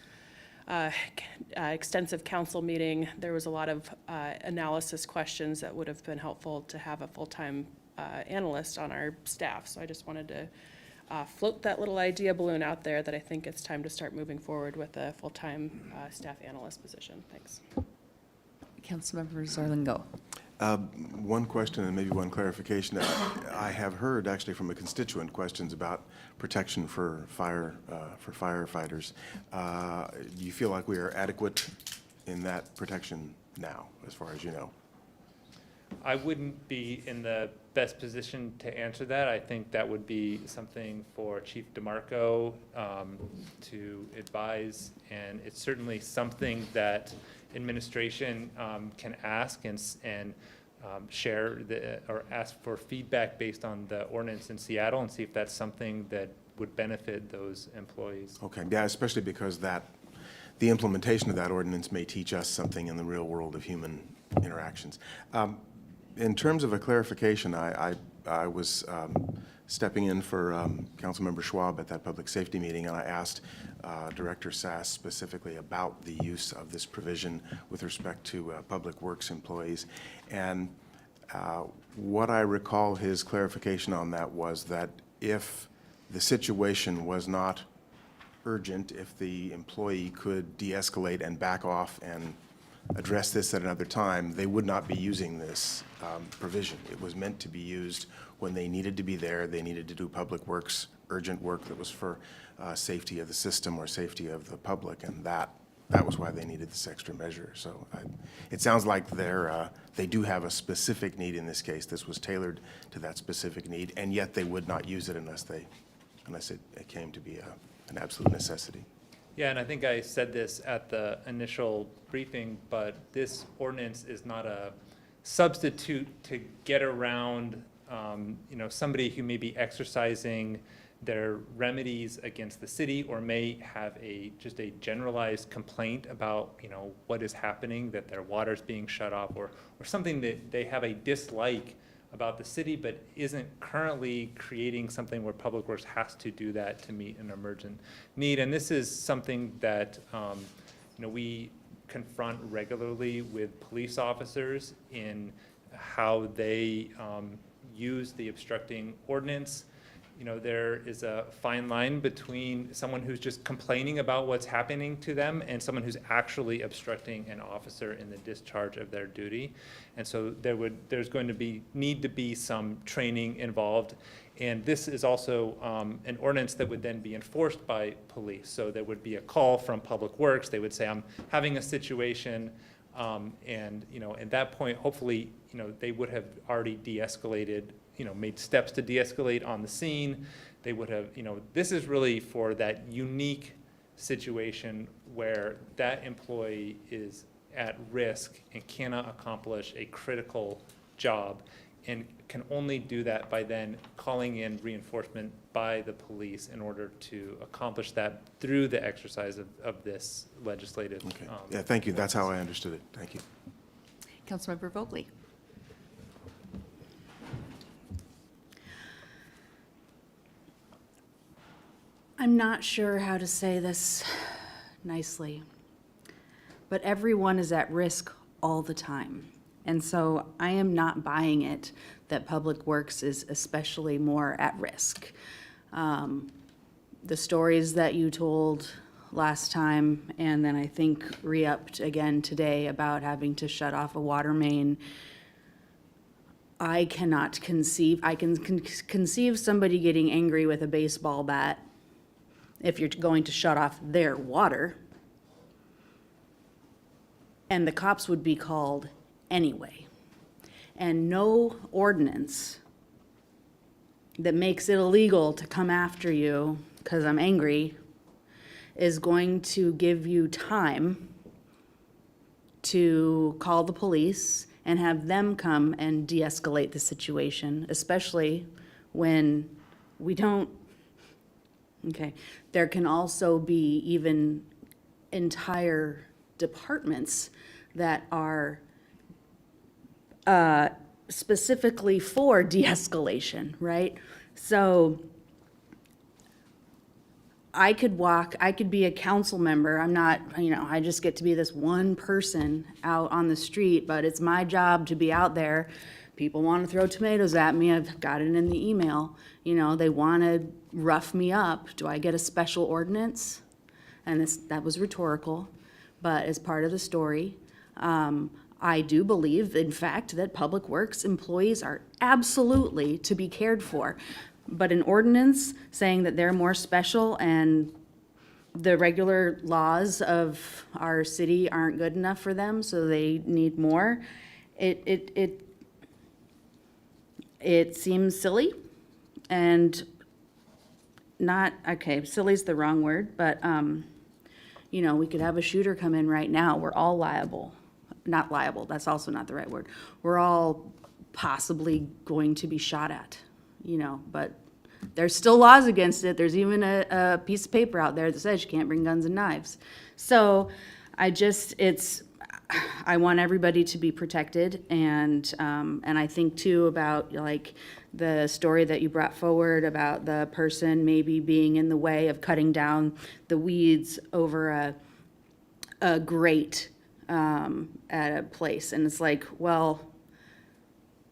extensive council meeting, there was a lot of analysis questions that would have been helpful to have a full-time analyst on our staff. So I just wanted to float that little idea balloon out there that I think it's time to start moving forward with a full-time staff analyst position. Thanks. Councilmember Zorlingo. One question and maybe one clarification. I have heard actually from a constituent questions about protection for firefighters. Do you feel like we are adequate in that protection now, as far as you know? I wouldn't be in the best position to answer that. I think that would be something for Chief DeMarco to advise, and it's certainly something that administration can ask and share or ask for feedback based on the ordinance in Seattle and see if that's something that would benefit those employees. Okay, yeah, especially because the implementation of that ordinance may teach us something in the real world of human interactions. In terms of a clarification, I was stepping in for Councilmember Schwab at that public safety meeting, and I asked Director Sass specifically about the use of this provision with respect to public works employees. And what I recall his clarification on that was that if the situation was not urgent, if the employee could de-escalate and back off and address this at another time, they would not be using this provision. It was meant to be used when they needed to be there. They needed to do public works, urgent work that was for safety of the system or safety of the public, and that was why they needed this extra measure. So it sounds like they do have a specific need in this case. This was tailored to that specific need, and yet they would not use it unless it came to be an absolute necessity. Yeah, and I think I said this at the initial briefing, but this ordinance is not a substitute to get around, somebody who may be exercising their remedies against the city or may have just a generalized complaint about, what is happening, that their water's being shut off or something that they have a dislike about the city, but isn't currently creating something where Public Works has to do that to meet an emergent need. And this is something that we confront regularly with police officers in how they use the obstructing ordinance. There is a fine line between someone who's just complaining about what's happening to them and someone who's actually obstructing an officer in the discharge of their duty. And so there's going to need to be some training involved. And this is also an ordinance that would then be enforced by police. So there would be a call from Public Works. They would say, I'm having a situation. And at that point, hopefully, they would have already de-escalated, made steps to de-escalate on the scene. They would have, this is really for that unique situation where that employee is at risk and cannot accomplish a critical job and can only do that by then calling in reinforcement by the police in order to accomplish that through the exercise of this legislative. Okay. Yeah, thank you. That's how I understood it. Thank you. Councilmember Vogely. I'm not sure how to say this nicely, but everyone is at risk all the time. And so I am not buying it that Public Works is especially more at risk. The stories that you told last time, and then I think re-upped again today about having to shut off a water main, I cannot conceive, I can conceive somebody getting angry with a baseball bat if you're going to shut off their water, and the cops would be called anyway. And no ordinance that makes it illegal to come after you because I'm angry is going to give you time to call the police and have them come and de-escalate the situation, especially when we don't. Okay, there can also be even entire departments that are specifically for de-escalation, right? So I could be a council member. I'm not, I just get to be this one person out on the street, but it's my job to be out there. People want to throw tomatoes at me. I've got it in the email. They want to rough me up. Do I get a special ordinance? And that was rhetorical, but as part of the story, I do believe, in fact, that Public Works employees are absolutely to be cared for. But an ordinance saying that they're more special and the regular laws of our city aren't good enough for them, so they need more, it seems silly and not, okay, silly's the wrong word, but, we could have a shooter come in right now. We're all liable. Not liable, that's also not the right word. We're all possibly going to be shot at, but there's still laws against it. There's even a piece of paper out there that says you can't bring guns and knives. So I want everybody to be protected, and I think too about like the story that you brought forward about the person maybe being in the way of cutting down the weeds over a grate at a place. And it's like, well,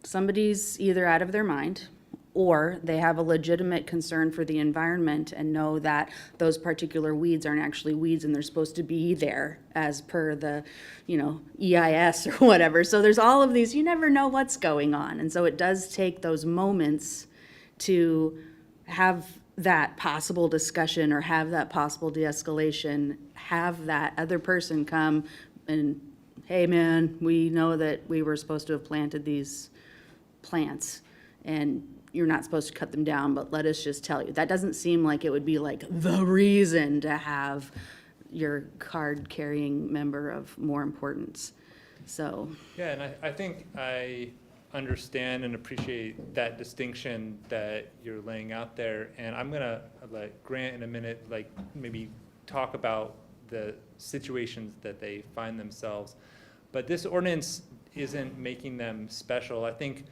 somebody's either out of their mind or they have a legitimate concern for the environment and know that those particular weeds aren't actually weeds and they're supposed to be there as per the, EIS or whatever. So there's all of these, you never know what's going on. And so it does take those moments to have that possible discussion or have that possible de-escalation, have that other person come and, hey man, we know that we were supposed to have planted these plants and you're not supposed to cut them down, but let us just tell you. That doesn't seem like it would be like the reason to have your card-carrying member of more importance. So. Yeah, and I think I understand and appreciate that distinction that you're laying out there. And I'm gonna let Grant in a minute, maybe talk about the situations that they find themselves. But this ordinance isn't making them special. I think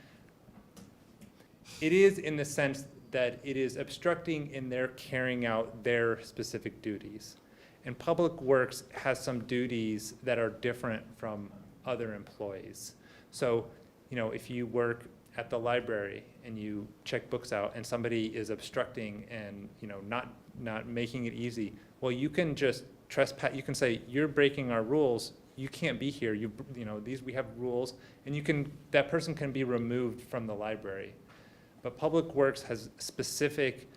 it is in the sense that it is obstructing in their carrying out their specific duties. And Public Works has some duties that are different from other employees. So, if you work at the library and you check books out and somebody is obstructing and, not making it easy, well, you can just trespass, you can say, you're breaking our rules, you can't be here, we have rules, and that person can be removed from the library. But Public Works has specific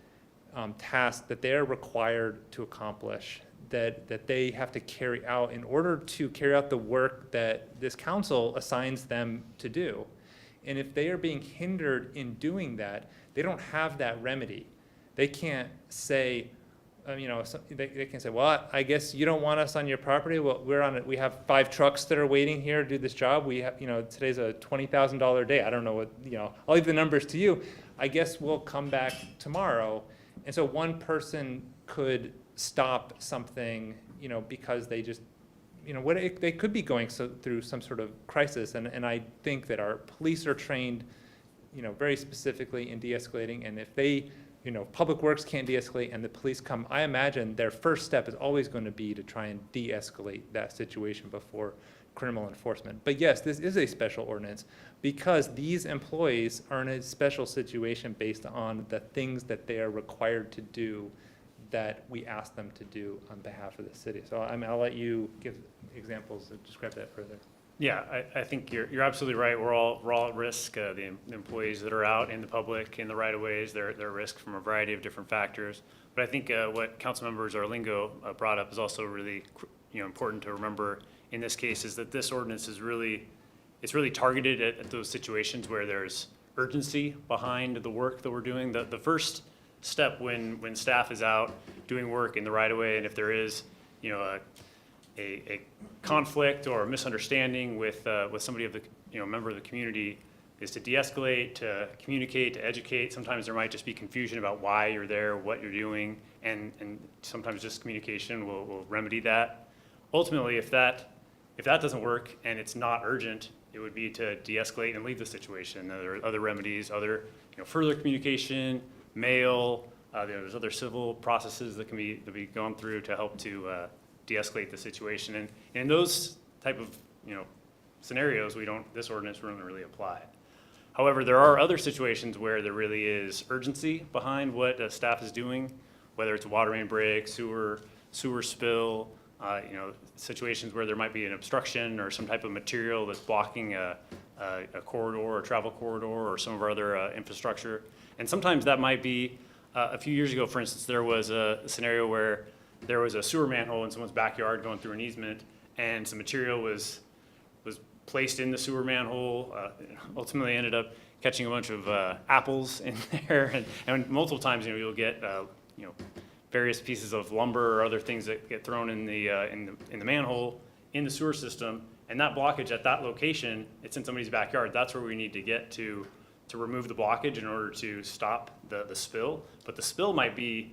tasks that they are required to accomplish, that they have to carry out in order to carry out the work that this council assigns them to do. And if they are being hindered in doing that, they don't have that remedy. They can't say, they can say, well, I guess you don't want us on your property. Well, we have 5 trucks that are waiting here to do this job. We have, today's a $20,000 day. I don't know what, I'll leave the numbers to you. I guess we'll come back tomorrow. And so one person could stop something, because they just, they could be going through some sort of crisis. And I think that our police are trained, very specifically in de-escalating. And if they, Public Works can't de-escalate and the police come, I imagine their first step is always going to be to try and de-escalate that situation before criminal enforcement. But yes, this is a special ordinance because these employees are in a special situation based on the things that they are required to do that we ask them to do on behalf of the city. So I'll let you give examples to describe that further. Yeah, I think you're absolutely right. We're all at risk. The employees that are out in the public, in the right-of-ways, they're at risk from a variety of different factors. But I think what Councilmember Zarlingo brought up is also really important to remember in this case is that this ordinance is really targeted at those situations where there's urgency behind the work that we're doing. The first step when staff is out doing work in the right-of-way, and if there is a conflict or a misunderstanding with somebody of the member of the community, is to de-escalate, to communicate, to educate. Sometimes there might just be confusion about why you're there, what you're doing, and sometimes just communication will remedy that. Ultimately, if that doesn't work and it's not urgent, it would be to de-escalate and leave the situation. There are other remedies, other further communication, mail, There's other civil processes that can be gone through to help to de-escalate the situation. And in those type of, scenarios, this ordinance wouldn't really apply. However, there are other situations where there really is urgency behind what staff is doing, whether it's a water main break, sewer spill, situations where there might be an obstruction or some type of material that's blocking a corridor, a travel corridor, or some of our other infrastructure. And sometimes that might be, a few years ago, for instance, there was a scenario where there was a sewer manhole in someone's backyard going through an easement, and some material was placed in the sewer manhole, ultimately ended up catching a bunch of apples in there, and multiple times, you'll get various pieces of lumber or other things that get thrown in the manhole in the sewer system, and that blockage at that location, it's in somebody's backyard. That's where we need to get to remove the blockage in order to stop the spill. But the spill might be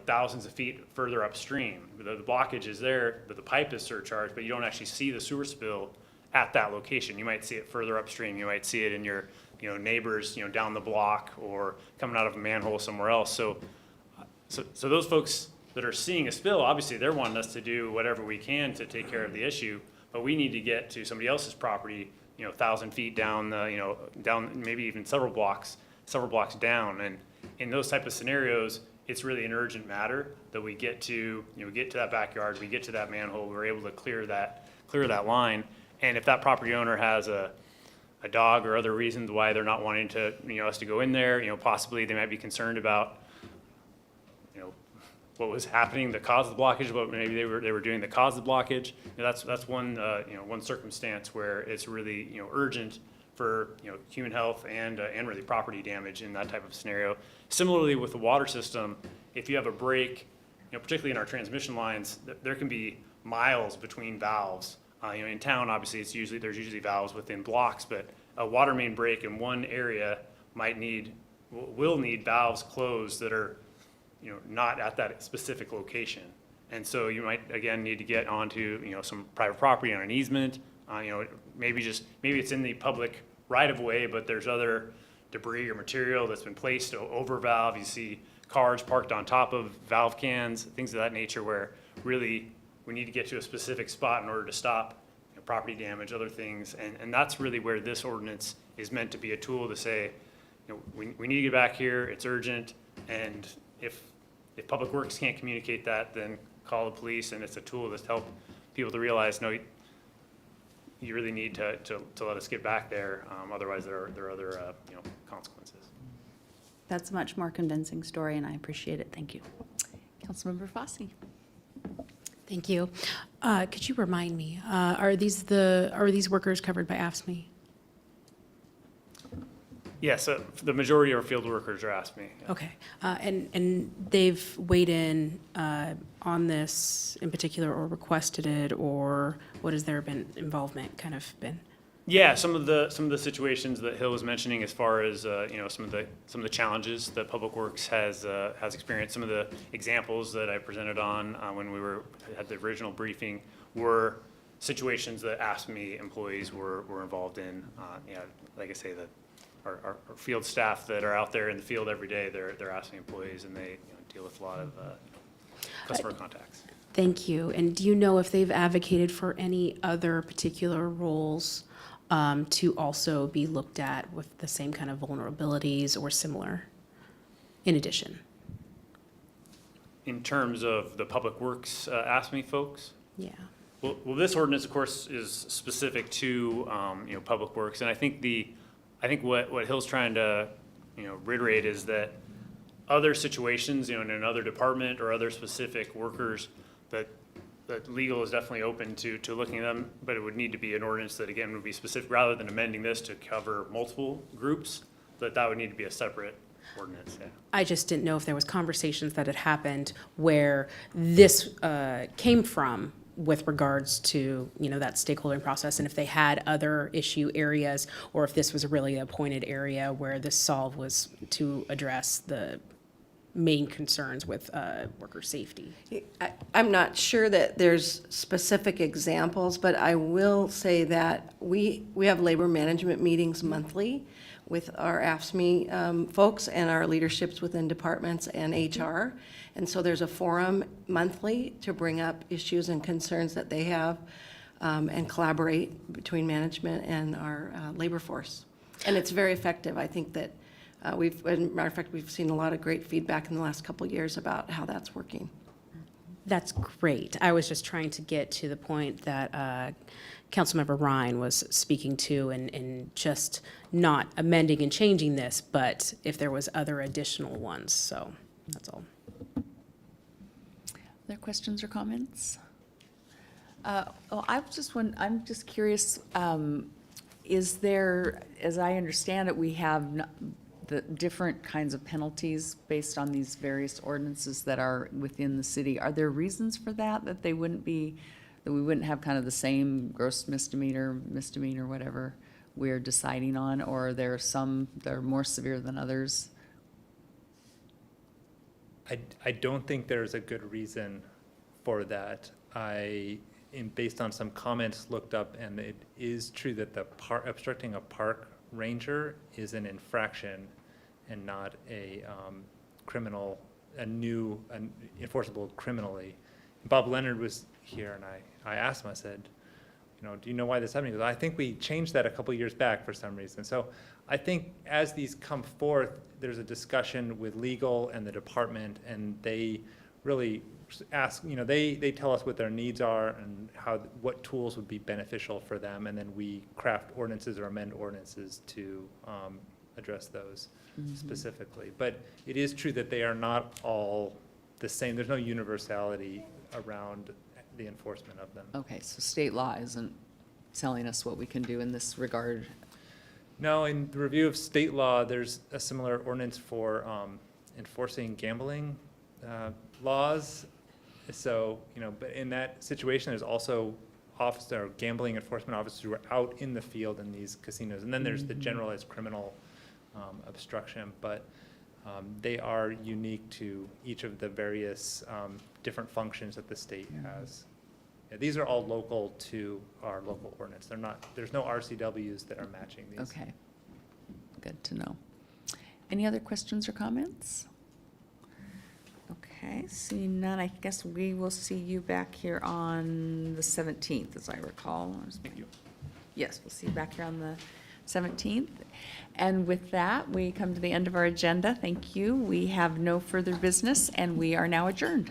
thousands of feet further upstream. The blockage is there, but the pipe is surcharged, but you don't actually see the sewer spill at that location. You might see it further upstream. You might see it in your neighbors down the block or coming out of a manhole somewhere else. So those folks that are seeing a spill, obviously they're wanting us to do whatever we can to take care of the issue, but we need to get to somebody else's property 1,000 feet down down maybe even several blocks down. And in those type of scenarios, it's really an urgent matter that we get to get to that backyard, we get to that manhole, we're able to clear that line. And if that property owner has a dog or other reasons why they're not wanting to us to go in there, possibly they might be concerned about what was happening that caused the blockage, what maybe they were doing that caused the blockage. That's one one circumstance where it's really urgent for human health and really property damage in that type of scenario. Similarly with the water system, if you have a break, particularly in our transmission lines, there can be miles between valves. In town, obviously, there's usually valves within blocks, but a water main break in one area will need valves closed that are not at that specific location. And so you might, again, need to get onto, some private property on an easement. Maybe it's in the public right-of-way, but there's other debris or material that's been placed over valve. You see cars parked on top of valve cans, things of that nature, where really we need to get to a specific spot in order to stop property damage, other things. And that's really where this ordinance is meant to be a tool to say, we need to get back here, it's urgent, and if Public Works can't communicate that, then call the police, and it's a tool that's help people to realize, no, you really need to let us get back there, otherwise there are other consequences. That's a much more convincing story, and I appreciate it. Thank you. Councilmember Fosse. Thank you. Could you remind me, are these workers covered by AFSCME? Yes, the majority of our field workers are AFSCME. Yeah. Okay, and they've weighed in on this in particular, or requested it, or what has their involvement kind of been? Yeah, some of the situations that Hill was mentioning, as far as some of the challenges that Public Works has experienced. Some of the examples that I presented on when we had the original briefing were situations that AFSCME employees were involved in. Like I say, that our field staff that are out there in the field every day, they're AFSCME employees, and they deal with a lot of customer contacts. Thank you. And do you know if they've advocated for any other particular roles to also be looked at with the same kind of vulnerabilities or similar, in addition? In terms of the Public Works AFSCME folks? Yeah. Well, this ordinance, of course, is specific to Public Works, and I think what Hill's trying to reiterate is that other situations, in another department or other specific workers, that legal is definitely open to looking at them, but it would need to be an ordinance that, again, would be specific, rather than amending this to cover multiple groups, that would need to be a separate ordinance. Yeah. I just didn't know if there was conversations that had happened where this came from with regards to, that stakeholdering process, and if they had other issue areas, or if this was really a pointed area where this solve was to address the main concerns with worker safety. I'm not sure that there's specific examples, but I will say that we have labor management meetings monthly with our AFSCME folks and our leaderships within departments and HR. And so there's a forum monthly to bring up issues and concerns that they have and collaborate between management and our labor force. And it's very effective. I think that as a matter of fact, we've seen a lot of great feedback in the last couple of years about how that's working. That's great. I was just trying to get to the point that Councilmember Ryan was speaking to, and just not amending and changing this, but if there was other additional ones, so that's all. Other questions or comments? I'm just curious, is there, as I understand it, we have the different kinds of penalties based on these various ordinances that are within the city. Are there reasons for that, that they wouldn't be, that we wouldn't have kind of the same gross misdemeanor, whatever we're deciding on, or are there some that are more severe than others? I don't think there's a good reason for that. Based on some comments looked up, and it is true that the obstructing a park ranger is an infraction and not a criminal, enforceable criminally. Bob Leonard was here, and I asked him, I said, do you know why this happened? He goes, I think we changed that a couple years back for some reason. So I think as these come forth, there's a discussion with legal and the department, and they really ask, they tell us what their needs are and what tools would be beneficial for them, and then we craft ordinances or amend ordinances to address those specifically. But it is true that they are not all the same. There's no universality around the enforcement of them. Okay, so state law isn't telling us what we can do in this regard. No, in the review of state law, there's a similar ordinance for enforcing gambling laws. So, but in that situation, there's also gambling enforcement officers who are out in the field in these casinos. And then there's the generalized criminal obstruction, but they are unique to each of the various different functions that the state has. Yeah, these are all local to our local ordinance. There's no RCWs that are matching these. Okay, good to know. Any other questions or comments? Okay, seeing none, I guess we will see you back here on the 17th, as I recall. Thank you. Yes, we'll see you back here on the 17th. And with that, we come to the end of our agenda. Thank you. We have no further business, and we are now adjourned.